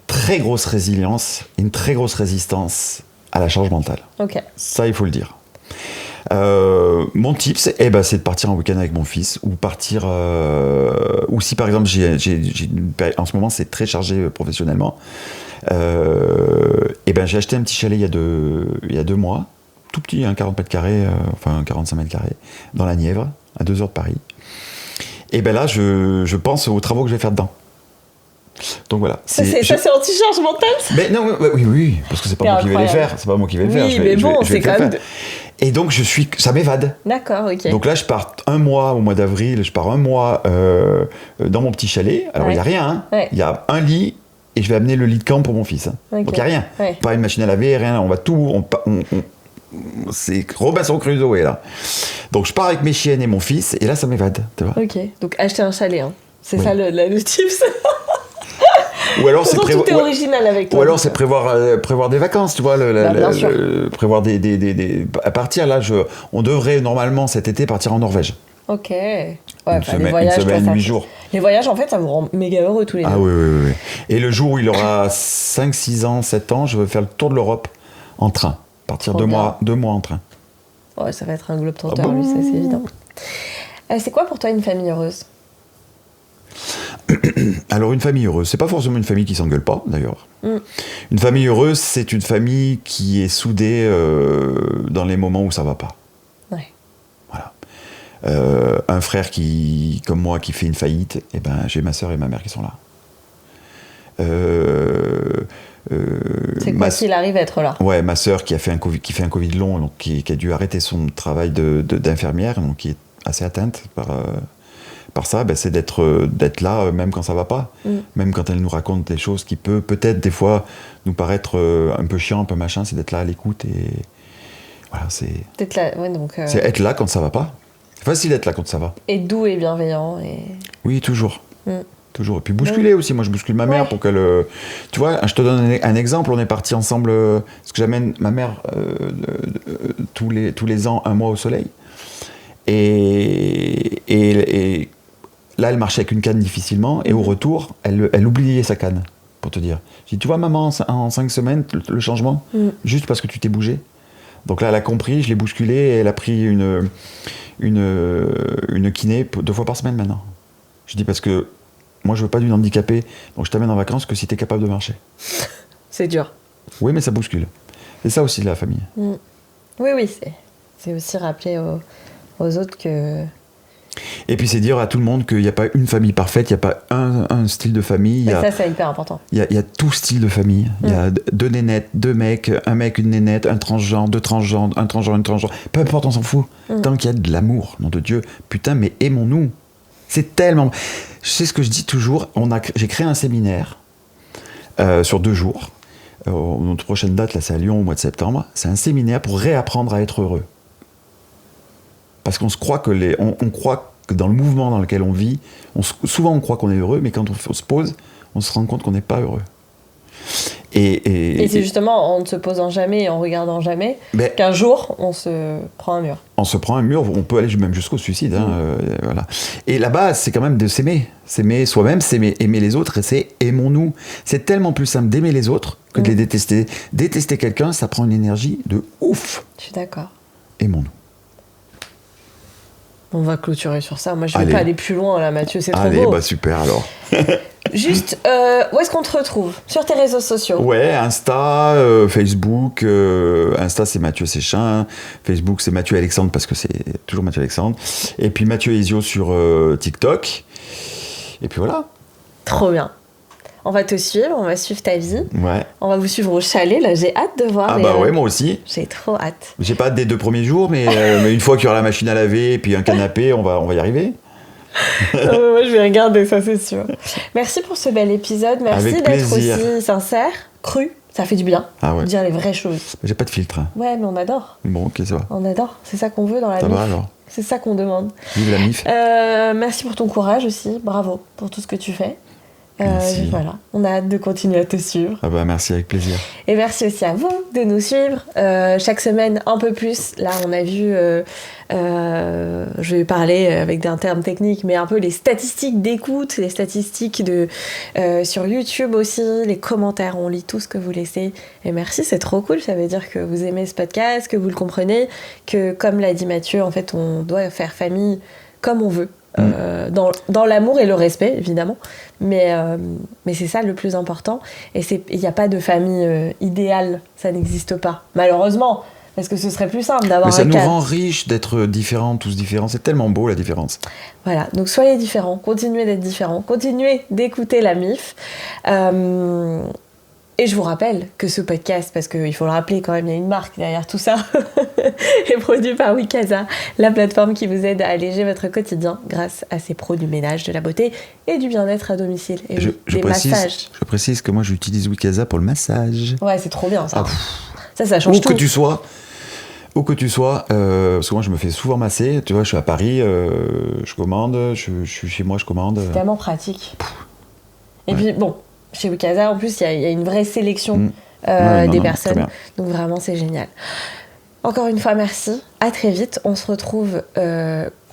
très grosse résilience, une très grosse résistance à la charge mentale. Ok. Ça, il faut le dire. Mon tip, c'est de partir en week-end avec mon fils ou partir. Ou si par exemple, en ce moment, c'est très chargé professionnellement. J'ai acheté un petit chalet il y a 2 mois, tout petit, 40 mètres carrés, 45 mètres carrés, dans la Nièvre, à 2 heures de Paris. Et là, je pense aux travaux que je vais faire dedans. Donc voilà. Ça, c'est anti-charge mentale, ça? Mais non, oui, parce que c'est pas moi qui vais les faire. C'est pas moi qui vais le faire. Oui, mais bon, c'est quand même. Et donc ça m'évade. D'accord, ok. Donc là, je pars un mois au mois d'avril. Je pars un mois dans mon petit chalet. Alors il y a rien. Il y a un lit et je vais amener le lit de camp pour mon fils. Okay. Donc il y a rien. Pas une machine à laver, rien. On va tout. C'est Robinson Crusoe est là. Donc je pars avec mes chiennes et mon fils et là ça m'évade. Tu vois. Ok. Donc acheter un chalet. Hein. C'est ça le tips. Ou alors c'est tout est original avec toi. Ou alors c'est prévoir des vacances, tu vois, prévoir à partir là, on devrait normalement cet été partir en Norvège. Ok. Ouais, une semaine, 8 jours. Les voyages, en fait, ça vous rend méga heureux tous les deux. Ah oui. Et le jour où il aura 5, 6 ans, 7 ans, je veux faire le tour de l'Europe en train. Partir 2 mois en train. Ouais, ça va être un globe-trotteur, lui, ça c'est évident. C'est quoi pour toi une famille heureuse? Alors une famille heureuse, c'est pas forcément une famille qui s'engueule pas d'ailleurs. Une famille heureuse, c'est une famille qui est soudée dans les moments où ça va pas. Ouais. Voilà. Un frère comme moi qui fait une faillite, j'ai ma sœur et ma mère qui sont là. C'est quoi qu'il arrive à être là? Ouais, ma sœur qui fait un Covid long, donc qui a dû arrêter son travail d'infirmière, donc qui est assez atteinte par ça, c'est d'être là même quand ça va pas, même quand elle nous raconte des choses qui peut-être des fois nous paraître un peu chiant, un peu machin, c'est d'être là à l'écoute et voilà, c'est d'être là, ouais, donc c'est être là quand ça va pas. C'est facile d'être là quand ça va. Et doux et bienveillant et oui, toujours. Toujours. Et puis bousculer aussi, moi je bouscule ma mère pour qu'elle... Tu vois, je te donne un exemple, on est partis ensemble, parce que j'amène ma mère tous les ans un mois au soleil. Et là, elle marchait avec une canne difficilement, et au retour, elle oubliait sa canne, pour te dire. J'ai dit, tu vois maman, en 5 semaines, le changement, juste parce que tu t'es bougé. Donc là, elle a compris, je l'ai bousculée, et elle a pris une kiné 2 fois par semaine maintenant. Je dis parce que moi, je veux pas d'une handicapée, donc je t'amène en vacances que si t'es capable de marcher. C'est dur. Oui, mais ça bouscule. C'est ça aussi, la famille. Oui, c'est aussi rappeler aux autres que... Et puis c'est dire à tout le monde qu'il n'y a pas une famille parfaite, il n'y a pas un style de famille. Ça, c'est hyper important. Il y a tout style de famille. Il y a 2 nénettes, 2 mecs, un mec, une nénette, un transgenre, 2 transgenres, un transgenre, une transgenre. Peu importe, on s'en fout. Tant qu'il y a de l'amour, nom de Dieu. Putain, mais aimons-nous. C'est tellement... Je sais ce que je dis toujours, j'ai créé un séminaire sur 2 jours. Notre prochaine date, là, c'est à Lyon au mois de septembre. C'est un séminaire pour réapprendre à être heureux. Parce qu'on se croit on croit que dans le mouvement dans lequel on vit, souvent on croit qu'on est heureux, mais quand on se pose, on se rend compte qu'on n'est pas heureux. Et c'est justement en ne se posant jamais et en regardant jamais qu'un jour on se prend un mur. On se prend un mur, on peut aller même jusqu'au suicide. Voilà. Et la base, c'est quand même de s'aimer. S'aimer soi-même, aimer les autres, et c'est aimons-nous. C'est tellement plus simple d'aimer les autres que de les détester. Détester quelqu'un, ça prend une énergie de ouf. Je suis d'accord. Aimons-nous. On va clôturer sur ça. Moi, je ne vais pas aller plus loin, là, Mathieu, c'est trop beau. Allez, bah super, alors. Juste, où est-ce qu'on te retrouve? Sur tes réseaux sociaux? Ouais, Insta, Facebook. Insta, c'est Mathieu Séchin. Facebook, c'est Mathieu Alexandre, parce que c'est toujours Mathieu Alexandre. Et puis Mathieu Ezio sur TikTok. Et puis voilà. Trop bien. On va te suivre, on va suivre ta vie. Ouais. On va vous suivre au chalet, là, j'ai hâte de voir. Ah bah ouais, moi aussi. J'ai trop hâte. J'ai pas hâte des 2 premiers jours, mais une fois qu'il y aura la machine à laver et puis un canapé, on va y arriver. Moi, je vais regarder, ça c'est sûr. Merci pour ce bel épisode. Merci Avec d'être plaisir. aussi sincère, cru. Ça fait du bien. Ah ouais. De dire les vraies choses. J'ai pas de filtre. Ouais, mais on adore. Bon, ok, ça va. On adore. C'est ça qu'on veut dans la Ça MIF. va alors. C'est ça qu'on demande. Vive la MIF. Merci pour ton courage aussi. Bravo pour tout ce que tu fais. Merci. Voilà, on a hâte de continuer à te suivre. Ah bah merci, avec plaisir. Et merci aussi à vous de nous suivre. Chaque semaine, un peu plus. Là, on a vu, je vais parler avec un terme technique, mais un peu les statistiques d'écoute, les statistiques sur YouTube aussi, les commentaires. On lit tout ce que vous laissez. Et merci, c'est trop cool. Ça veut dire que vous aimez ce podcast, que vous le comprenez, que, comme l'a dit Mathieu, en fait, on doit faire famille comme on veut. Dans l'amour et le respect, évidemment. Mais c'est ça le plus important. Et il n'y a pas de famille idéale. Ça n'existe pas. Malheureusement. Parce que ce serait plus simple d'avoir Mais ça un nous cadre. rend riches d'être différents, tous différents. C'est tellement beau, la différence. Voilà. Donc, soyez différents. Continuez d'être différents. Continuez d'écouter la MIF. Et je vous rappelle que ce podcast, parce qu'il faut le rappeler quand même, il y a une marque derrière tout ça, est produit par Wikasa, la plateforme qui vous aide à alléger votre quotidien grâce à ses produits ménage, de la beauté et du bien-être à domicile. Et des massages. Je précise que moi, j'utilise Wikasa pour le massage. Ouais, c'est trop bien ça. Ça change tout. Où que tu sois, parce que moi, je me fais souvent masser. Tu vois, je suis à Paris, je commande, je suis chez moi, je commande. C'est tellement pratique. Et puis, bon... Chez Wikasa, en plus, il y a une vraie sélection des personnes. Donc vraiment, c'est génial. Encore une fois, merci. À très vite. On se retrouve,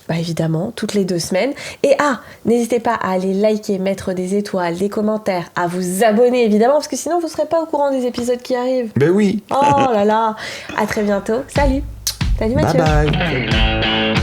évidemment, toutes les 2 semaines. Et n'hésitez pas à aller liker, mettre des étoiles, des commentaires, à vous abonner, évidemment, parce que sinon, vous ne serez pas au courant des épisodes qui arrivent. Ben oui. Oh là là. À très bientôt. Salut. Salut Mathieu. Bye bye.